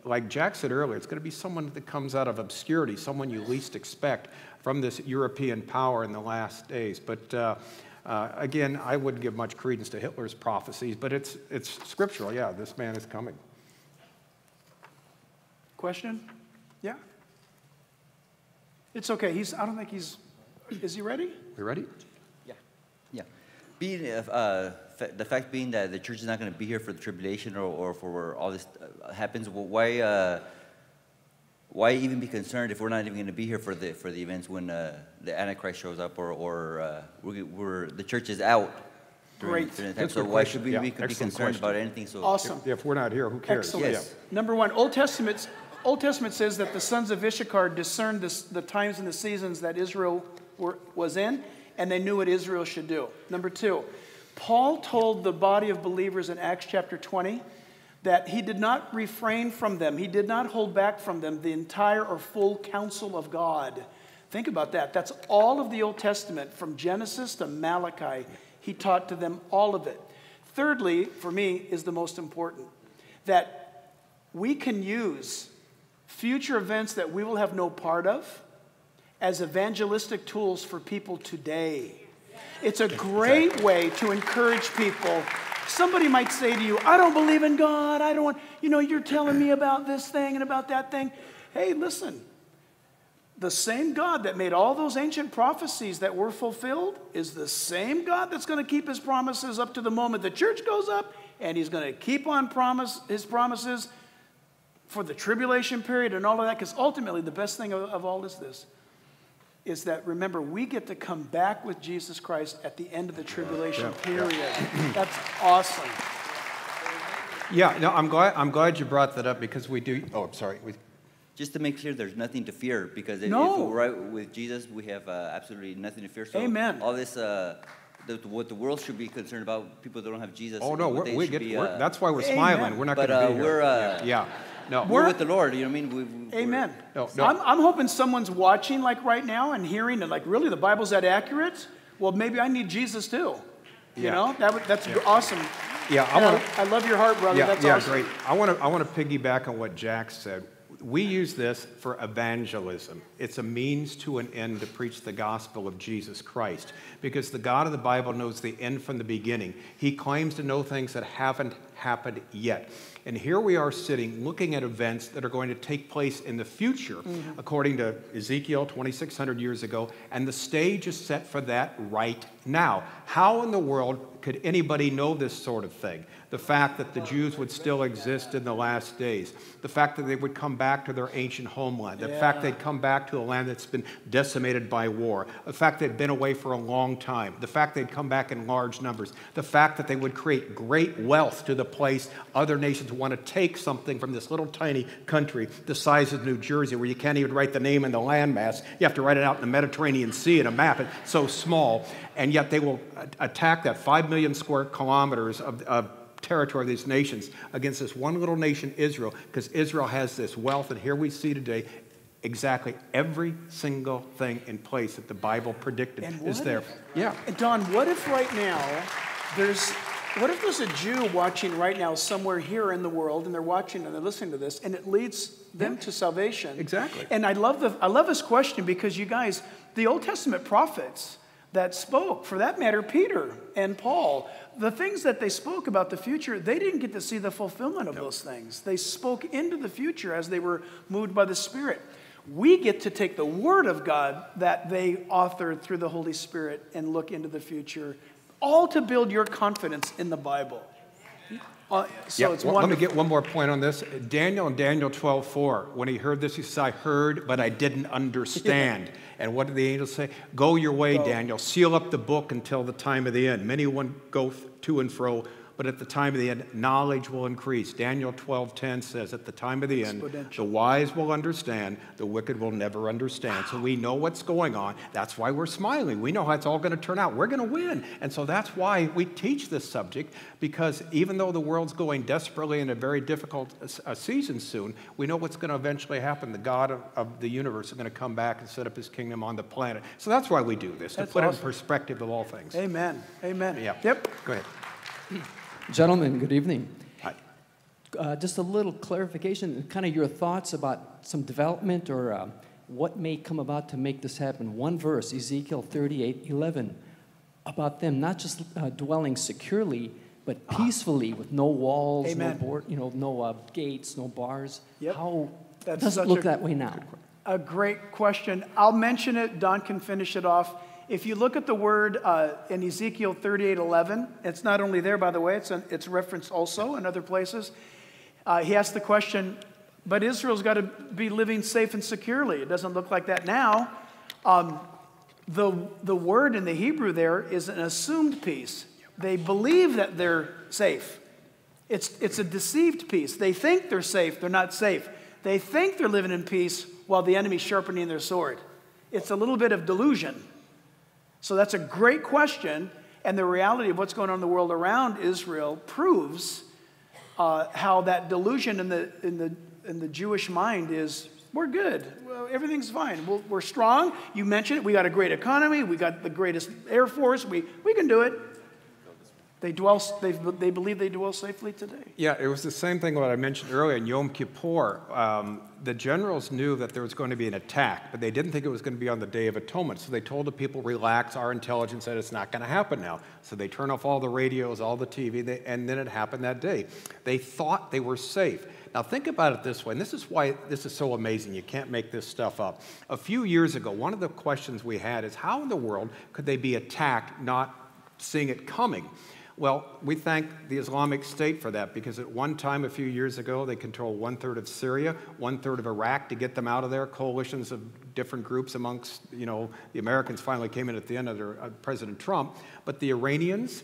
Like Jack said earlier, it's going to be someone that comes out of obscurity, someone you least expect from this European power in the last days. But again, I wouldn't give much credence to Hitler's prophecies, but it's scriptural. Yeah, this man is coming. Question? Yeah? It's okay. I don't think he's. Is he ready? We ready? Yeah. The fact being that the church is not going to be here for the tribulation or for where all this happens, why even be concerned if we're not even going to be here for the events when the Antichrist shows up or the church is out during the time? So why should we be concerned about anything? So awesome. If we're not here, who cares? Excellent. Yes. Number one, Old Testament says that the sons of Issachar discerned the times and the seasons that Israel was in, and they knew what Israel should do. Number two, Paul told the body of believers in Acts chapter 20 that he did not refrain from them. He did not hold back from them the entire or full counsel of God. Think about that. That's all of the Old Testament, from Genesis to Malachi. He taught to them all of it. Thirdly, for me, is the most important, that we can use future events that we will have no part of as evangelistic tools for people today. It's a great way to encourage people. Somebody might say to you, I don't believe in God. I don't want, you're telling me about this thing and about that thing. Hey, listen, the same God that made all those ancient prophecies that were fulfilled is the same God that's going to keep his promises up to the moment the church goes up, and he's going to keep on his promises for the tribulation period and all of that, because ultimately the best thing of all is that, remember, we get to come back with Jesus Christ at the end of the tribulation period. That's awesome. Yeah, no, I'm glad you brought that up, because we do. Oh, I'm sorry. Just to make clear, there's nothing to fear, because if we're right with Jesus, we have absolutely nothing to fear. So amen. All this, what the world should be concerned about, people that don't have Jesus. Oh no, that's why we're smiling. We're not going to be here. No, we're with the Lord. You know what I mean? Amen. No. I'm hoping someone's watching like right now and hearing and like, really, the Bible's that accurate? Well, maybe I need Jesus too. That's awesome. Yeah, I love your heart, brother. That's awesome. Great. I want to piggyback on what Jack said. We use this for evangelism. It's a means to an end to preach the gospel of Jesus Christ, because the God of the Bible knows the end from the beginning. He claims to know things that haven't happened yet. And here we are sitting looking at events that are going to take place in the future, according to Ezekiel 2,600 years ago, and the stage is set for that right now. How in the world could anybody know this sort of thing? The fact that the Jews would still exist in the last days, the fact that they would come back to their ancient homeland, the fact they'd come back to a land that's been decimated by war, the fact they'd been away for a long time, the fact they'd come back in large numbers, the fact that they would create great wealth to the place other nations want to take something from this little tiny country the size of New Jersey, where you can't even write the name in the landmass. You have to write it out in the Mediterranean Sea in a map. It's so small. And yet they will attack that 5 million square kilometers of territory of these nations against this one little nation, Israel, because Israel has this wealth. And here we see today exactly every single thing in place that the Bible predicted is there. Don, what if right now what if there's a Jew watching right now somewhere here in the world, and they're watching and they're listening to this, and it leads them to salvation? Exactly. And I love this question, because you guys, the Old Testament prophets that spoke, for that matter, Peter and Paul, the things that they spoke about the future, they didn't get to see the fulfillment of those things. They spoke into the future as they were moved by the Spirit. We get to take the Word of God that they authored through the Holy Spirit and look into the future, all to build your confidence in the Bible. It's wonderful. Let me get one more point on this. Daniel in Daniel 12:4, when he heard this, he said, I heard, but I didn't understand. And what did the angel say? Go your way, Daniel. Seal up the book until the time of the end. Many will go to and fro, but at the time of the end, knowledge will increase. Daniel 12:10 says, at the time of the end, the wise will understand, the wicked will never understand. So we know what's going on. That's why we're smiling. We know how it's all going to turn out. We're going to win. And so that's why we teach this subject, because even though the world's going desperately in a very difficult season soon, we know what's going to eventually happen. The God of the universe is going to come back and set up his kingdom on the planet. So that's why we do this, to put it in perspective of all things. Amen. Amen. Yeah. Yep. Go ahead. Gentlemen, good evening. Hi. Just a little clarification, kind of your thoughts about some development or what may come about to make this happen. One verse, Ezekiel 38:11, about them not just dwelling securely, but peacefully with no walls, Amen. no board, no gates, no bars. Yep. How That's does it such look that way now? A great question. I'll mention it. Don can finish it off. If you look at the word in Ezekiel 38:11, it's not only there, by the way, it's referenced also in other places. He asked the question, but Israel's got to be living safe and securely. It doesn't look like that now. The word in the Hebrew there is an assumed peace. They believe that they're safe. It's a deceived peace. They think they're safe. They're not safe. They think they're living in peace while the enemy's sharpening their sword. It's a little bit of delusion. So that's a great question, and the reality of what's going on in the world around Israel proves how that delusion in the Jewish mind is, we're good, well, everything's fine, we're strong. You mentioned it, we got a great economy, we got the greatest Air Force, we can do it. They believe they dwell safely today. Yeah, it was the same thing what I mentioned earlier in Yom Kippur. The generals knew that there was going to be an attack, but they didn't think it was going to be on the Day of Atonement. So they told the people, relax, our intelligence said it's not going to happen now. So they turn off all the radios, all the TV, and then it happened that day. They thought they were safe. Now think about it this way, and this is why this is so amazing. You can't make this stuff up. A few years ago, one of the questions we had is, how in the world could they be attacked not seeing it coming? Well, we thank the Islamic State for that, because at one time a few years ago, they controlled 1/3 of Syria, 1/3 of Iraq to get them out of there. Coalitions of different groups amongst, the Americans finally came in at the end under President Trump. But the Iranians,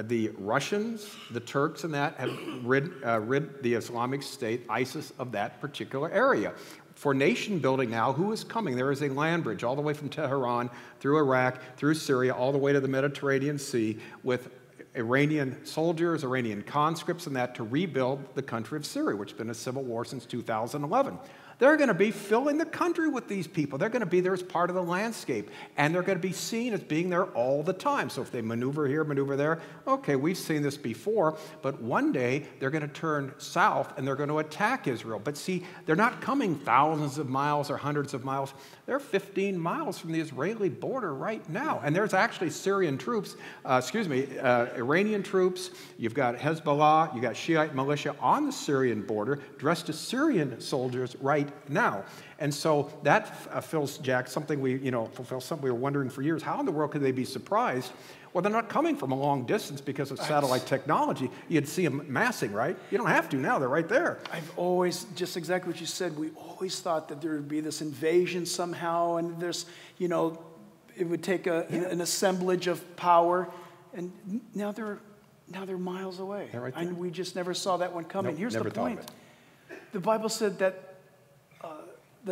the Russians, the Turks, and that have rid the Islamic State, ISIS, of that particular area. For nation building now, who is coming? There is a land bridge all the way from Tehran, through Iraq, through Syria, all the way to the Mediterranean Sea, with Iranian soldiers, Iranian conscripts, and that to rebuild the country of Syria, which has been a civil war since 2011. They're going to be filling the country with these people. They're going to be there as part of the landscape, and they're going to be seen as being there all the time. So if they maneuver here, maneuver there, okay, we've seen this before, but one day they're going to turn south and they're going to attack Israel. But see, they're not coming thousands of miles or hundreds of miles. They're 15 miles from the Israeli border right now, and there's actually Syrian troops, Iranian troops. You've got Hezbollah, you've got Shiite militia on the Syrian border dressed as Syrian soldiers right now. And so that fulfills, Jack, something we were wondering for years. How in the world could they be surprised? Well, they're not coming from a long distance because of satellite technology. You'd see them massing, right? You don't have to now. They're right there. I've always, just exactly what you said, we always thought that there would be this invasion somehow, and there's, it would take an assemblage of power, and now they're miles away. They're right there. And we just never saw that one coming. Nope, Here's never the thought point. of it. The Bible said that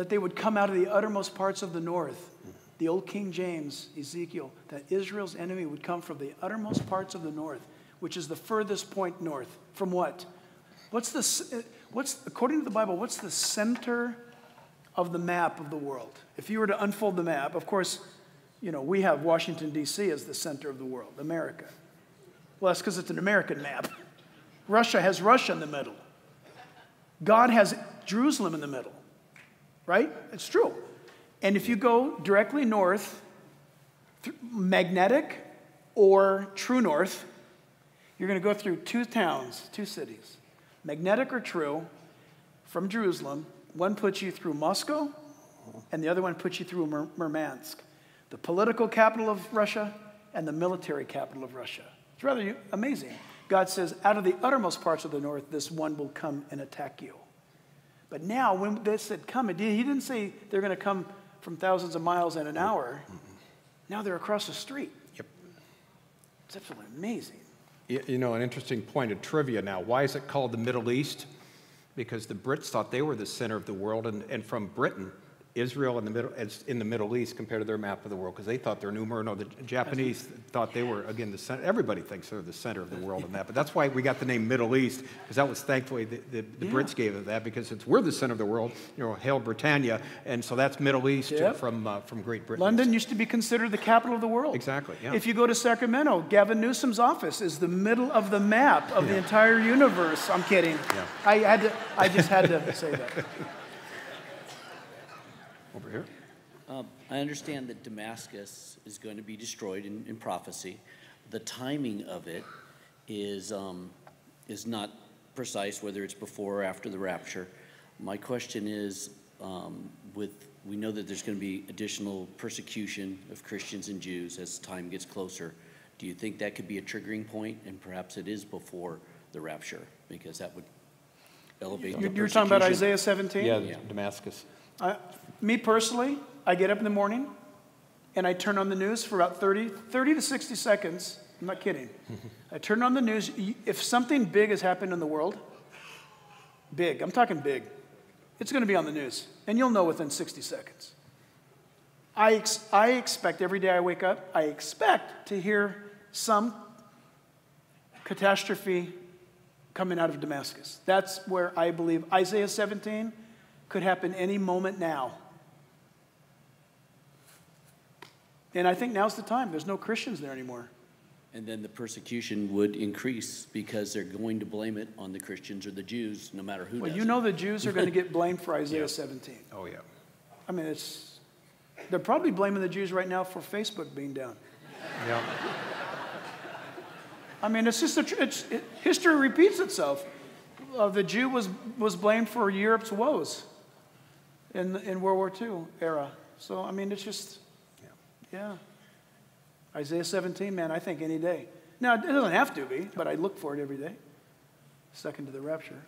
they would come out of the uttermost parts of the north. The old King James, Ezekiel, that Israel's enemy would come from the uttermost parts of the north, which is the furthest point north. From what? According to the Bible, what's the center of the map of the world? If you were to unfold the map, of course, we have Washington, D.C. as the center of the world, America. Well, that's because it's an American map. Russia has Russia in the middle. God has Jerusalem in the middle, right? It's true. And if you go directly north, magnetic or true north, you're going to go through two towns, two cities. Magnetic or true, from Jerusalem, one puts you through Moscow, and the other one puts you through Murmansk, the political capital of Russia and the military capital of Russia. It's rather amazing. God says, out of the uttermost parts of the north, this one will come and attack you. But now, when they said come, he didn't say they're going to come from thousands of miles in an hour. Now they're across the street. Yep. It's absolutely amazing. An interesting point of trivia now. Why is it called the Middle East? Because the Brits thought they were the center of the world, and from Britain, Israel is in the Middle East compared to their map of the world, because they thought they're numerous. No, the Japanese thought they were, again, the center. Everybody thinks they're the center of the world in that. But that's why we got the name Middle East, because that was thankfully the Brits gave it that, because we're the center of the world, Hail Britannia, and so that's Middle East from Great Britain. London used to be considered the capital of the world. Exactly, yeah. If you go to Sacramento, Gavin Newsom's office is the middle of the map of the entire universe. I'm kidding. Yeah. I just had to say that. Over here. I understand that Damascus is going to be destroyed in prophecy. The timing of it is not precise, whether it's before or after the rapture. My question is, we know that there's going to be additional persecution of Christians and Jews as time gets closer. Do you think that could be a triggering point, and perhaps it is before the rapture, because that would elevate the persecution? You're talking about Isaiah 17? Yeah, Damascus. Me personally, I get up in the morning and I turn on the news for about 30 to 60 seconds. I'm not kidding. I turn on the news. If something big has happened in the world, big, I'm talking big, it's going to be on the news. And you'll know within 60 seconds. I expect every day I wake up, I expect to hear some catastrophe coming out of Damascus. That's where I believe Isaiah 17 could happen any moment now. And I think now's the time. There's no Christians there anymore. And then the persecution would increase because they're going to blame it on the Christians or the Jews, no matter who does it. Well, you know the Jews are going to get blamed for Isaiah 17. Oh, yeah. I mean, they're probably blaming the Jews right now for Facebook being down. Yeah. I mean, it's just history repeats itself. The Jew was blamed for Europe's woes in World War II era. So, I mean, it's just, yeah. Isaiah 17, man, I think any day. Now, it doesn't have to be, but I look for it every day. Second to the rapture.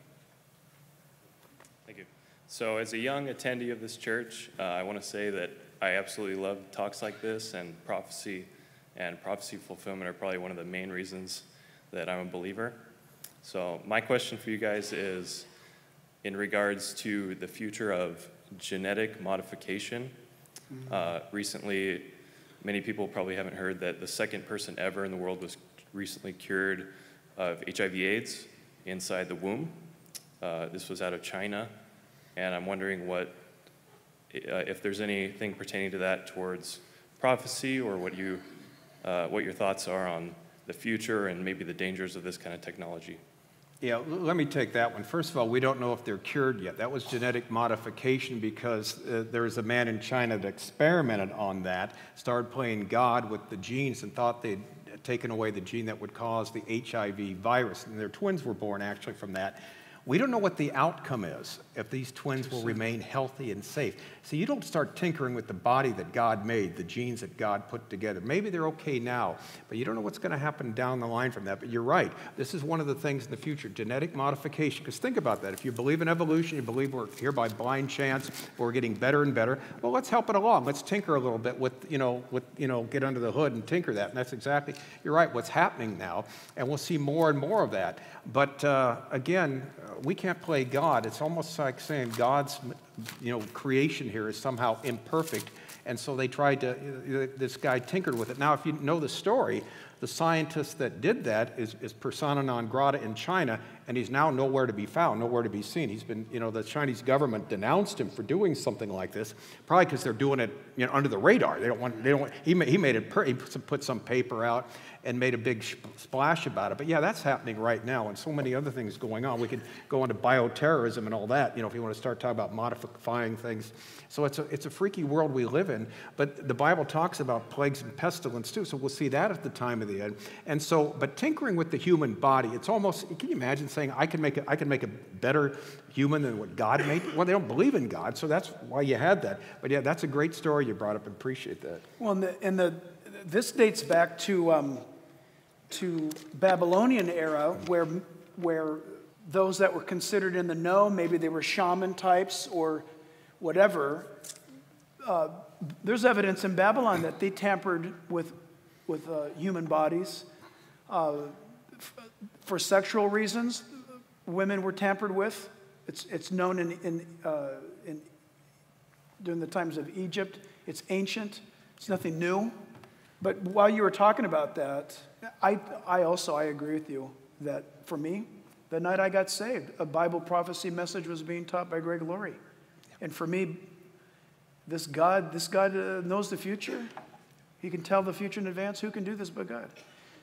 Thank you. So as a young attendee of this church, I want to say that I absolutely love talks like this, and prophecy fulfillment are probably one of the main reasons that I'm a believer. So my question for you guys is in regards to the future of genetic modification. Recently, many people probably haven't heard that the second person ever in the world was recently cured of HIV/AIDS inside the womb. This was out of China, And I'm wondering if there's anything pertaining to that towards prophecy, or what your thoughts are on the future and maybe the dangers of this kind of technology. Yeah, let me take that one. First of all, we don't know if they're cured yet. That was genetic modification because there was a man in China that experimented on that, started playing God with the genes and thought they'd taken away the gene that would cause the HIV virus. And their twins were born actually from that. We don't know what the outcome is, if these twins will remain healthy and safe. So you don't start tinkering with the body that God made, the genes that God put together. Maybe they're okay now, but you don't know what's going to happen down the line from that. But you're right. This is one of the things in the future, genetic modification. Because think about that. If you believe in evolution, you believe we're here by blind chance, we're getting better and better, well, let's help it along. Let's tinker a little bit with, get under the hood and tinker that. And that's exactly, you're right, what's happening now. And we'll see more and more of that. But again, we can't play God. It's almost like saying God's, creation here is somehow imperfect, and so they tried to. This guy tinkered with it. Now, if you know the story, the scientist that did that is persona non grata in China, and he's now nowhere to be found, nowhere to be seen. He's been, the Chinese government denounced him for doing something like this, probably because they're doing it, under the radar. They don't want. He made it. He put some paper out and made a big splash about it. But yeah, that's happening right now, and so many other things going on. We could go into bioterrorism and all that, if you want to start talking about modifying things. So it's a freaky world we live in, but the Bible talks about plagues and pestilence too, so we'll see that at the time of the end. And so, but tinkering with the human body, it's almost, can you imagine saying, I can make a better human than what God made? Well, they don't believe in God, so that's why you had that. But yeah, that's a great story you brought up, and appreciate that. Well, this dates back to Babylonian era, where those that were considered in the know, maybe they were shaman types or whatever. There's evidence in Babylon that they tampered with human bodies for sexual reasons. Women were tampered with. It's known in during the times of Egypt. It's ancient. It's nothing new. But while you were talking about that, I agree with you that for me, the night I got saved, a Bible prophecy message was being taught by Greg Laurie. And for me, this God knows the future. He can tell the future in advance. Who can do this but God?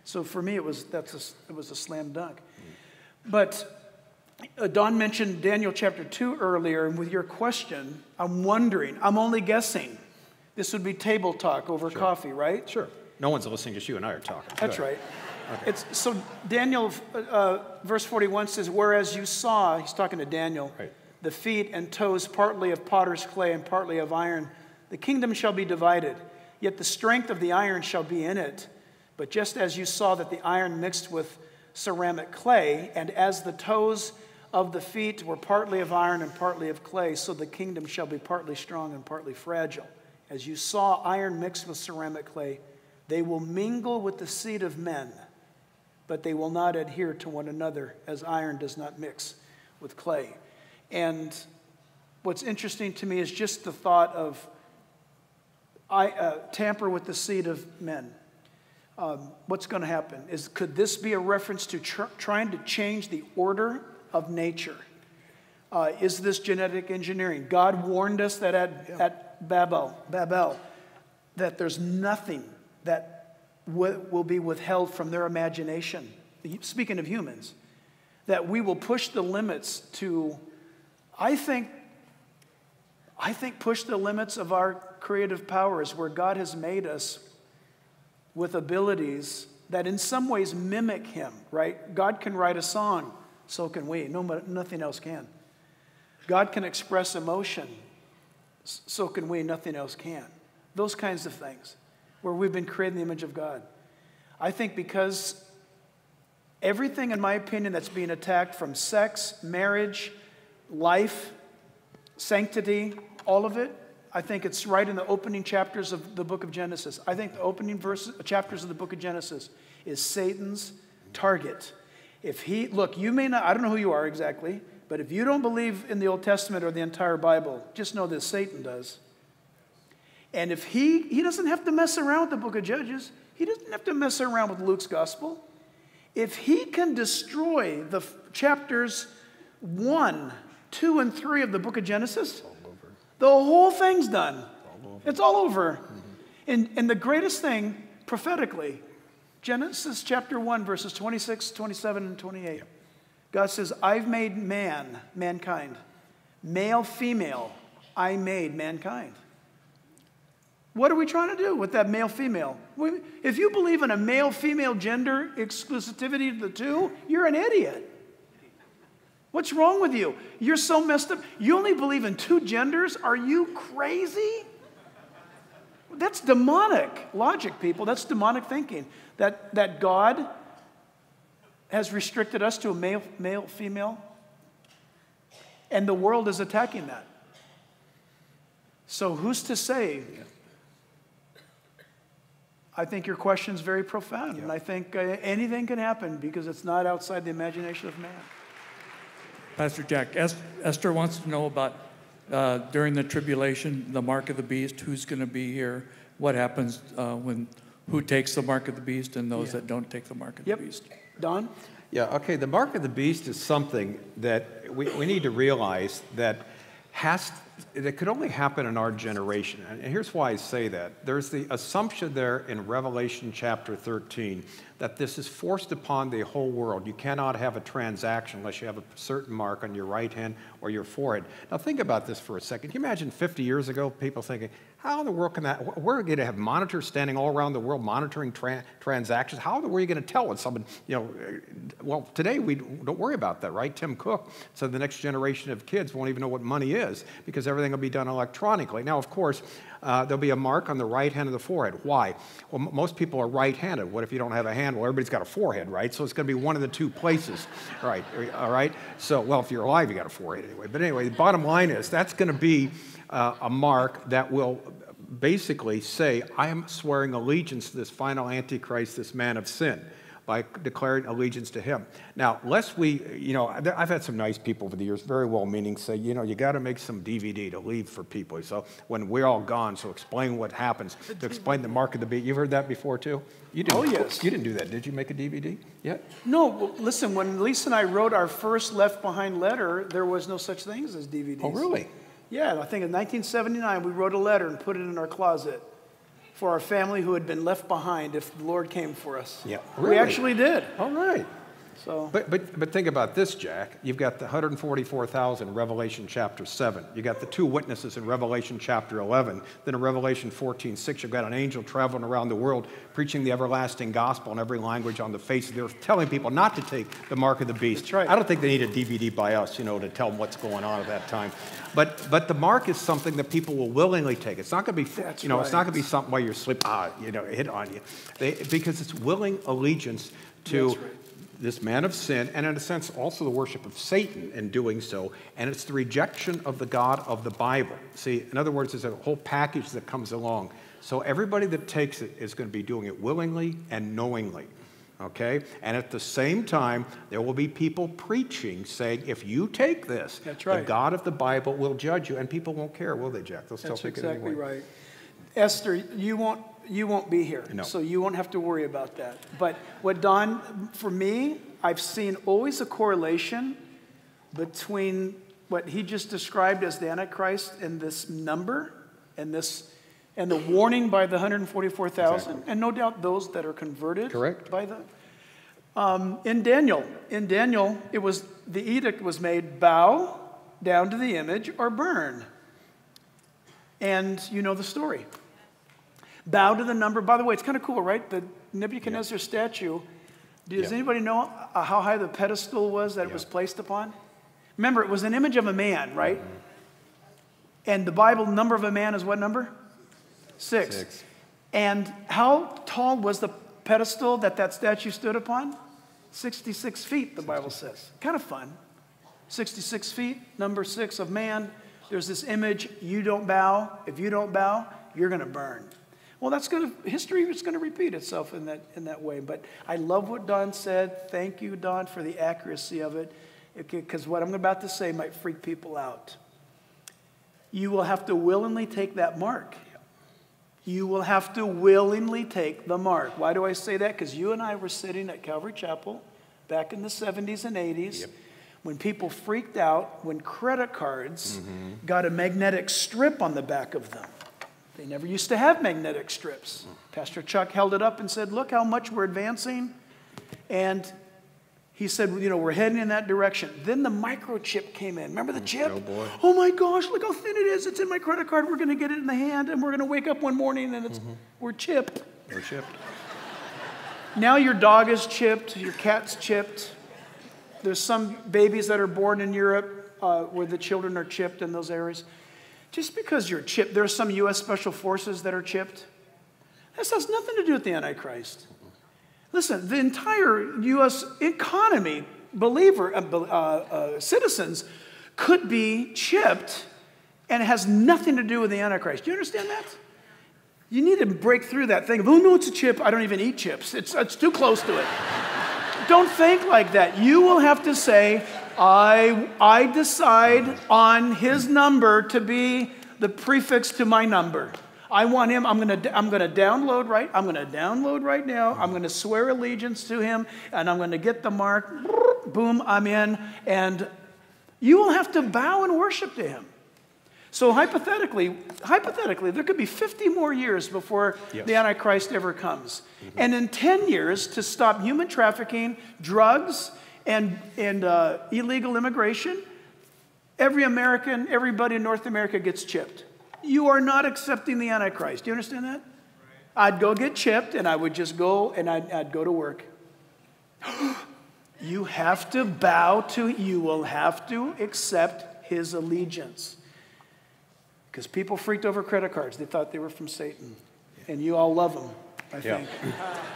So for me, it was a slam dunk. But Don mentioned Daniel chapter 2 earlier, and with your question, I'm wondering, I'm only guessing, this would be table talk over coffee, right? Sure. No one's listening, just you and I are talking. That's right. Okay. So Daniel, verse 41 says, whereas you saw, he's talking to Daniel, right, the feet and toes partly of potter's clay and partly of iron, the kingdom shall be divided, yet the strength of the iron shall be in it. But just as you saw that the iron mixed with ceramic clay, and as the toes of the feet were partly of iron and partly of clay, so the kingdom shall be partly strong and partly fragile. As you saw iron mixed with ceramic clay, they will mingle with the seed of men, but they will not adhere to one another, as iron does not mix with clay. And what's interesting to me is just the thought of tamper with the seed of men. What's going to happen? Could this be a reference to trying to change the order of nature? Is this genetic engineering? God warned us that at Babel, that there's nothing that will be withheld from their imagination. Speaking of humans, that we will push the limits to, I think push the limits of our creative powers, where God has made us with abilities that in some ways mimic Him, right? God can write a song, so can we. Nothing else can. God can express emotion, so can we. Nothing else can. Those kinds of things, where we've been created in the image of God. I think because everything, in my opinion, that's being attacked, from sex, marriage, life, sanctity, all of it, I think it's right in the opening chapters of the book of Genesis. I think the opening chapters of the book of Genesis is Satan's target. You may not, I don't know who you are exactly, but if you don't believe in the Old Testament or the entire Bible, just know that Satan does. And if he doesn't have to mess around with the book of Judges, he doesn't have to mess around with Luke's gospel. If he can destroy the chapters 1 2 and 3 of the book of Genesis, the whole thing's done. It's all over. And the greatest thing, prophetically, Genesis chapter 1, verses 26, 27, and 28. God says, I've made mankind. Male, female, I made mankind. What are we trying to do with that male-female? If you believe in a male-female gender exclusivity of the two, you're an idiot. What's wrong with you? You're so messed up. You only believe in 2 genders? Are you crazy? That's demonic logic, people. That's demonic thinking. That God has restricted us to a male, female, and the world is attacking that. So who's to say? I think your question is very profound, and I think anything can happen because it's not outside the imagination of man. Pastor Jack, Esther wants to know about during the tribulation, the mark of the beast, who's going to be here, what happens who takes the mark of the beast and those that don't take the mark of the beast. Don? Yeah, okay, the mark of the beast is something that we need to realize that could only happen in our generation. And here's why I say that. There's the assumption there in Revelation chapter 13 that this is forced upon the whole world. You cannot have a transaction unless you have a certain mark on your right hand or your forehead. Now think about this for a second. Can you imagine 50 years ago, people thinking, how in the world can that, we're going to have monitors standing all around the world monitoring transactions. How were you going to tell when someone, well, today we don't worry about that, right? Tim Cook said the next generation of kids won't even know what money is because everything will be done electronically. Now, of course, there'll be a mark on the right hand of the forehead. Why? Well, most people are right-handed. What if you don't have a hand? Well, everybody's got a forehead, right? So it's going to be one of the 2 places, right? All right? So, well, if you're alive, you got a forehead anyway. But anyway, the bottom line is that's going to be a mark that will basically say, I am swearing allegiance to this final Antichrist, this man of sin, by declaring allegiance to him. Now, lest we, I've had some nice people over the years, very well-meaning, say, you got to make some DVD to leave for people. So when we're all gone, so explain what happens, to explain the mark of the beast. You've heard that before, too? You didn't, oh, yes. You didn't do that. Did you make a DVD yet? No, well, listen, when Lisa and I wrote our first Left Behind letter, there was no such things as DVDs. Oh, really? Yeah, I think in 1979, we wrote a letter and put it in our closet for our family who had been left behind if the Lord came for us. Yeah, really? We actually did. All right. So, but think about this, Jack. You've got the 144,000 in Revelation chapter 7. You got the 2 witnesses in Revelation chapter 11. Then in Revelation 14:6, you've got an angel traveling around the world preaching the everlasting gospel in every language on the face of the earth, telling people not to take the mark of the beast. That's right. I don't think they need a DVD by us, to tell them what's going on at that time. But the mark is something that people will willingly take. It's not going to be, That's it's not right. going to be something while you're sleeping, hit on you, because it's willing allegiance to. That's right. This man of sin, and in a sense also the worship of Satan in doing so, and it's the rejection of the God of the Bible. See, in other words, there's a whole package that comes along. So everybody that takes it is going to be doing it willingly and knowingly, okay? And at the same time, there will be people preaching, saying, if you take this, That's right. the God of the Bible will judge you, and people won't care, will they, Jack? They'll still that's take exactly it anyway. right. Esther, you won't be here, No. so you won't have to worry about that. But what Don, for me, I've seen always a correlation between what he just described as the Antichrist and this number and the warning by the 144,000, Exactly. and no doubt those that are converted. Correct. By the. In Daniel, it was the edict was made: bow down to the image or burn. And you know the story. Bow to the number. By the way, it's kind of cool, right? The Nebuchadnezzar statue. Does anybody know how high the pedestal was that it was placed upon? Remember, it was an image of a man, right? And the Bible number of a man is what number? 6. And how tall was the pedestal that statue stood upon? 66 feet, the Bible says. Kind of fun. 66 feet, number 6 of man. There's this image, you don't bow. If you don't bow, you're going to burn. Well, history is going to repeat itself in that way. But I love what Don said. Thank you, Don, for the accuracy of it. Because what I'm about to say might freak people out. You will have to willingly take that mark. You will have to willingly take the mark. Why do I say that? Because you and I were sitting at Calvary Chapel back in the 70s and 80s. Yep. when people freaked out when credit cards got a magnetic strip on the back of them. They never used to have magnetic strips. Pastor Chuck held it up and said, look how much we're advancing. And he said, you know, we're heading in that direction. Then the microchip came in. Remember the chip? Oh, boy. Oh, my gosh, look how thin it is. It's in my credit card. We're going to get it in the hand, and we're going to wake up one morning, and we're chipped. We're chipped. Now your dog is chipped. Your cat's chipped. There's some babies that are born in Europe where the children are chipped in those areas. Just because you're chipped, there are some U.S. Special Forces that are chipped. This has nothing to do with the Antichrist. Listen, the entire U.S. economy, citizens, could be chipped, and it has nothing to do with the Antichrist. Do you understand that? You need to break through that thing of, oh, no, it's a chip. I don't even eat chips. It's too close to it. Don't think like that. You will have to say, I decide on his number to be the prefix to my number. I want him. I'm gonna download right. I'm gonna download right now. I'm gonna swear allegiance to him, and I'm gonna get the mark. Boom, I'm in, and you will have to bow and worship to him. So hypothetically, there could be 50 more years before the Antichrist ever comes, and in 10 years to stop human trafficking, drugs, and illegal immigration. Everybody in North America gets chipped. You are not accepting the Antichrist. Do you understand that? Right. I'd go get chipped, and I would just go, and I'd go to work. You have to bow to, you will have to accept his allegiance. Because people freaked over credit cards. They thought they were from Satan. And you all love them, I think.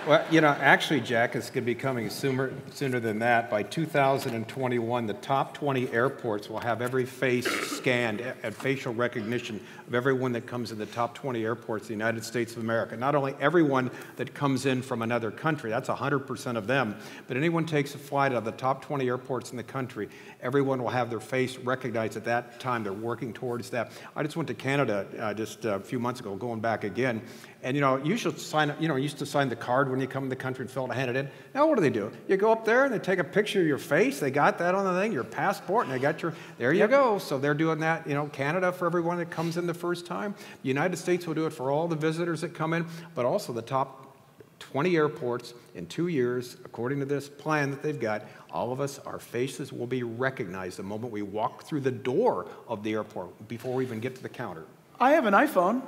Well, you know, actually, Jack, it's going to be coming sooner than that. By 2021, the top 20 airports will have every face scanned and facial recognition of everyone that comes in the top 20 airports in the United States of America. Not only everyone that comes in from another country, that's 100% of them, but anyone takes a flight out of the top 20 airports in the country, everyone will have their face recognized at that time. They're working towards that. I just went to Canada just a few months ago, going back again. And, you know, you should sign, you used to sign the card when you come in the country and fill it and hand it in. Now, what do? You go up there and they take a picture of your face. They got that on the thing, your passport, and they got your, there you go. So they're doing that, you know, Canada for everyone that comes in the first time. The United States will do it for all the visitors that come in, but also the top 20 airports in 2 years, according to this plan that they've got, all of us, our faces will be recognized the moment we walk through the door of the airport before we even get to the counter. I have an iPhone.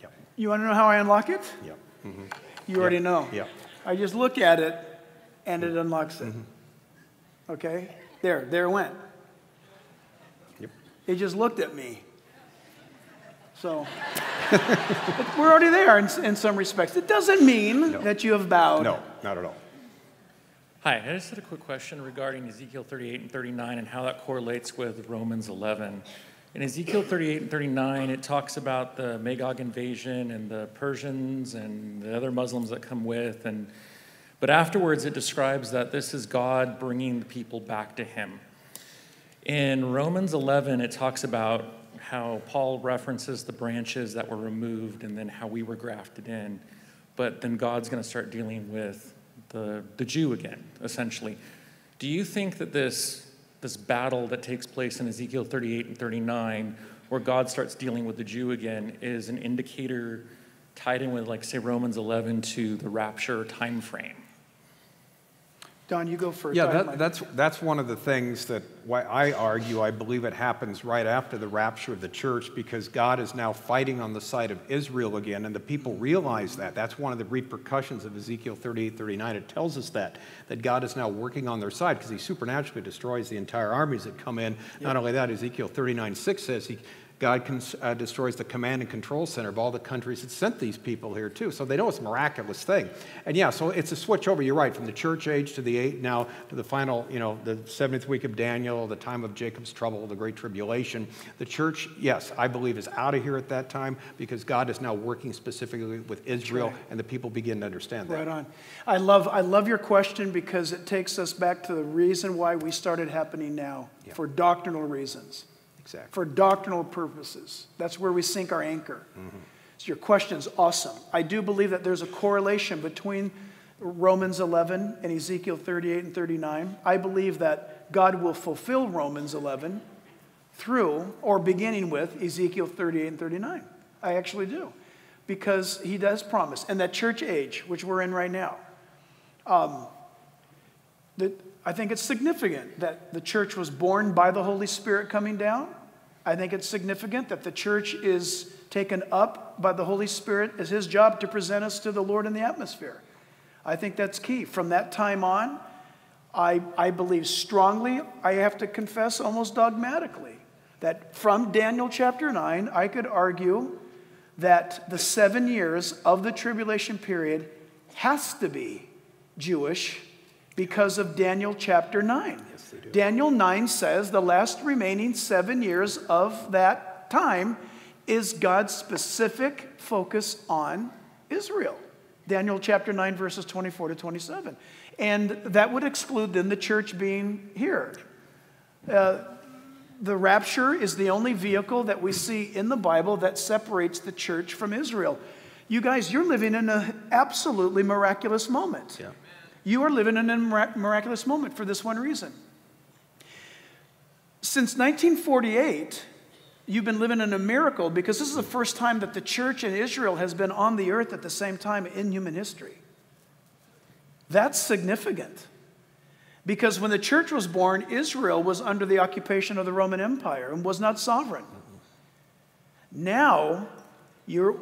Yep. You want to know how I unlock it? Yep. Mm-hmm. You already know. Yep. I just look at it, and it unlocks it. Okay? There it went. Yep. It just looked at me. So, we're already there in some respects. It doesn't mean that you have bowed. No, not at all. Hi, I just had a quick question regarding Ezekiel 38 and 39 and how that correlates with Romans 11. In Ezekiel 38 and 39, it talks about the Magog invasion and the Persians and the other Muslims that come with. But afterwards, it describes that this is God bringing the people back to him. In Romans 11, it talks about how Paul references the branches that were removed and then how we were grafted in. But then God's going to start dealing with the Jew again, essentially. Do you think that this battle that takes place in Ezekiel 38 and 39, where God starts dealing with the Jew again, is an indicator tied in with, like, say, Romans 11 to the rapture time frame? Don, you go first. Yeah, that's one of the things that why I argue I believe it happens right after the rapture of the church, because God is now fighting on the side of Israel again, and the people realize that. That's one of the repercussions of Ezekiel 38, 39. It tells us that God is now working on their side because he supernaturally destroys the entire armies that come in. Yep. Not only that, Ezekiel 39:6 says God destroys the command and control center of all the countries that sent these people here too. So they know it's a miraculous thing. And yeah, so it's a switch over, you're right, from the church age to now to the final, the 70th week of Daniel, the time of Jacob's trouble, the Great Tribulation. The church, yes, I believe is out of here at that time because God is now working specifically with Israel, and the people begin to understand that. Right on. I love your question because it takes us back to the reason why we started happening now, for doctrinal reasons. Exactly. For doctrinal purposes. That's where we sink our anchor. So your question is awesome. I do believe that there's a correlation between Romans 11 and Ezekiel 38 and 39. I believe that God will fulfill Romans 11 through or beginning with Ezekiel 38 and 39. I actually do. Because he does promise. And that church age, which we're in right now, I think it's significant that the church was born by the Holy Spirit coming down. I think it's significant that the church is taken up by the Holy Spirit as his job to present us to the Lord in the atmosphere. I think that's key. From that time on, I believe strongly, I have to confess almost dogmatically, that from Daniel chapter 9, I could argue that the 7 years of the tribulation period has to be Jewish because of Daniel chapter 9. Yes, they do. Daniel 9 says the last remaining 7 years of that time is God's specific focus on Israel. Daniel chapter 9, verses 24 to 27. And that would exclude then the church being here. The rapture is the only vehicle that we see in the Bible that separates the church from Israel. You guys, you're living in an absolutely miraculous moment. Yeah. You are living in a miraculous moment for this one reason. Since 1948, you've been living in a miracle because this is the first time that the church in Israel has been on the earth at the same time in human history. That's significant. Because when the church was born, Israel was under the occupation of the Roman Empire and was not sovereign. Now,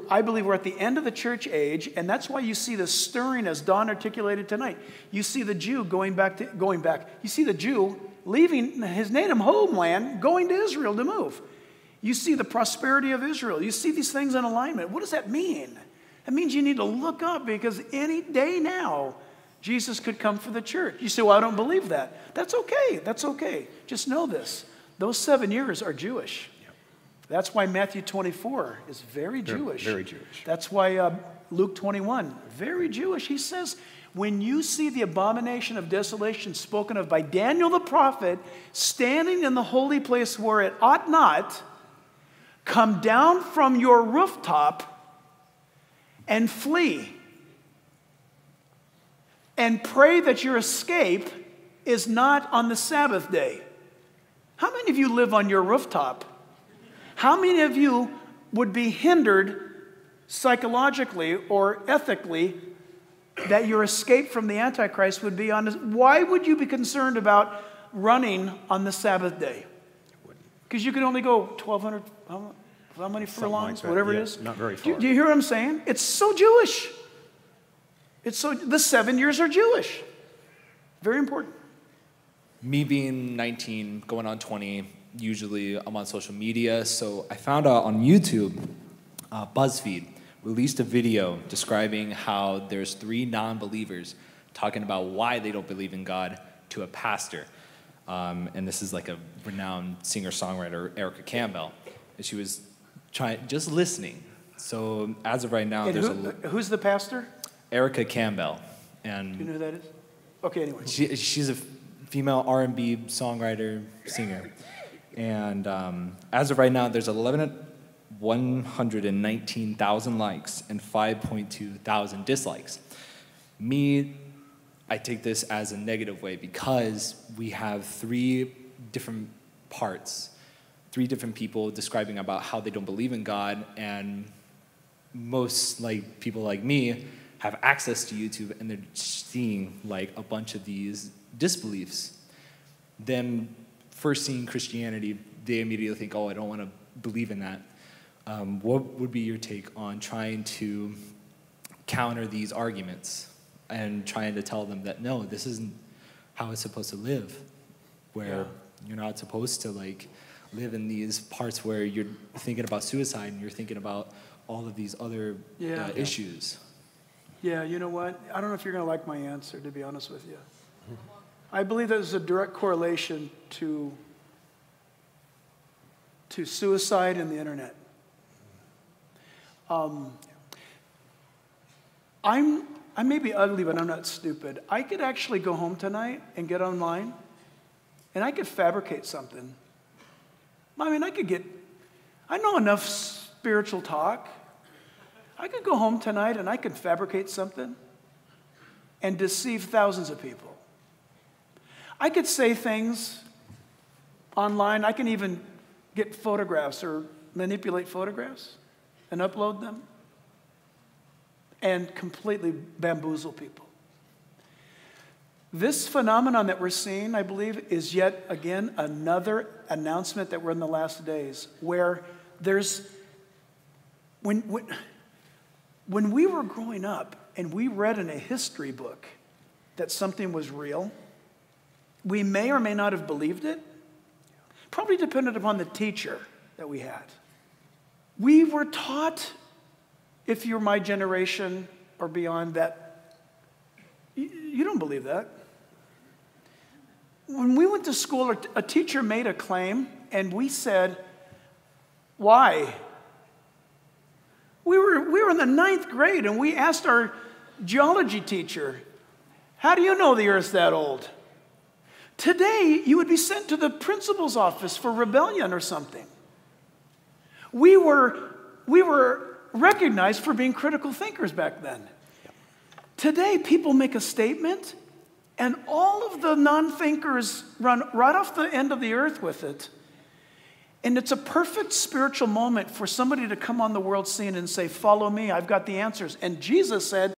I believe we're at the end of the church age, and that's why you see the stirring as Don articulated tonight. You see the Jew going back. You see the Jew leaving his native homeland, going to Israel to move. You see the prosperity of Israel. You see these things in alignment. What does that mean? That means you need to look up because any day now, Jesus could come for the church. You say, well, I don't believe that. That's okay. That's okay. Just know this. Those 7 years are Jewish. Yep. That's why Matthew 24 is very Jewish. Very Jewish. That's why Luke 21, very Jewish. He says, when you see the abomination of desolation spoken of by Daniel the prophet standing in the holy place where it ought not, come down from your rooftop and flee. And pray that your escape is not on the Sabbath day. How many of you live on your rooftop? How many of you would be hindered psychologically or ethically that your escape from the Antichrist would be on this? Why would you be concerned about running on the Sabbath day? Because you could only go 1,200, how many furlongs, like whatever yeah, it is. Not very far. Do you hear what I'm saying? It's so Jewish. The 7 years are Jewish. Very important. Me being 19, going on 20, usually I'm on social media. So I found out on YouTube, BuzzFeed released a video describing how there's 3 non-believers talking about why they don't believe in God to a pastor. And this is like a renowned singer-songwriter, Erica Campbell. And she was just listening. So as of right now, and who's the pastor? Erica Campbell. And do you know who that is? Okay, anyway. She's a female R&B songwriter, singer. And as of right now, there's 119,000 likes and 5.2 thousand dislikes. Me, I take this as a negative way because we have 3 different parts, 3 different people describing about how they don't believe in God, and most people like me have access to YouTube, and they're seeing like a bunch of these disbeliefs. Them first seeing Christianity, they immediately think, oh, I don't want to believe in that. What would be your take on trying to counter these arguments and trying to tell them that, no, this isn't how it's supposed to live, where you're not supposed to live in these parts where you're thinking about suicide and you're thinking about all of these other issues. Yeah, you know what? I don't know if you're going to like my answer, to be honest with you. I believe there's a direct correlation to suicide and the internet. I may be ugly, but I'm not stupid. I could actually go home tonight and get online, and I could fabricate something. I mean, I know enough spiritual talk. I could go home tonight and I could fabricate something. and deceive thousands of people. I could say things online. I can even get photographs or manipulate photographs and upload them and completely bamboozle people. This phenomenon that we're seeing, I believe, is yet again another announcement that we're in the last days, where there's, when we were growing up and we read in a history book that something was real, we may or may not have believed it. Probably depended upon the teacher that we had. We were taught, if you're my generation or beyond, that you don't believe that. When we went to school, a teacher made a claim, and we said, why? We were in the 9th grade, and we asked our geology teacher, how do you know the Earth's that old? Today, you would be sent to the principal's office for rebellion or something. We were recognized for being critical thinkers back then. Today, people make a statement, and all of the non-thinkers run right off the end of the earth with it. And it's a perfect spiritual moment for somebody to come on the world scene and say, follow me, I've got the answers. And Jesus said,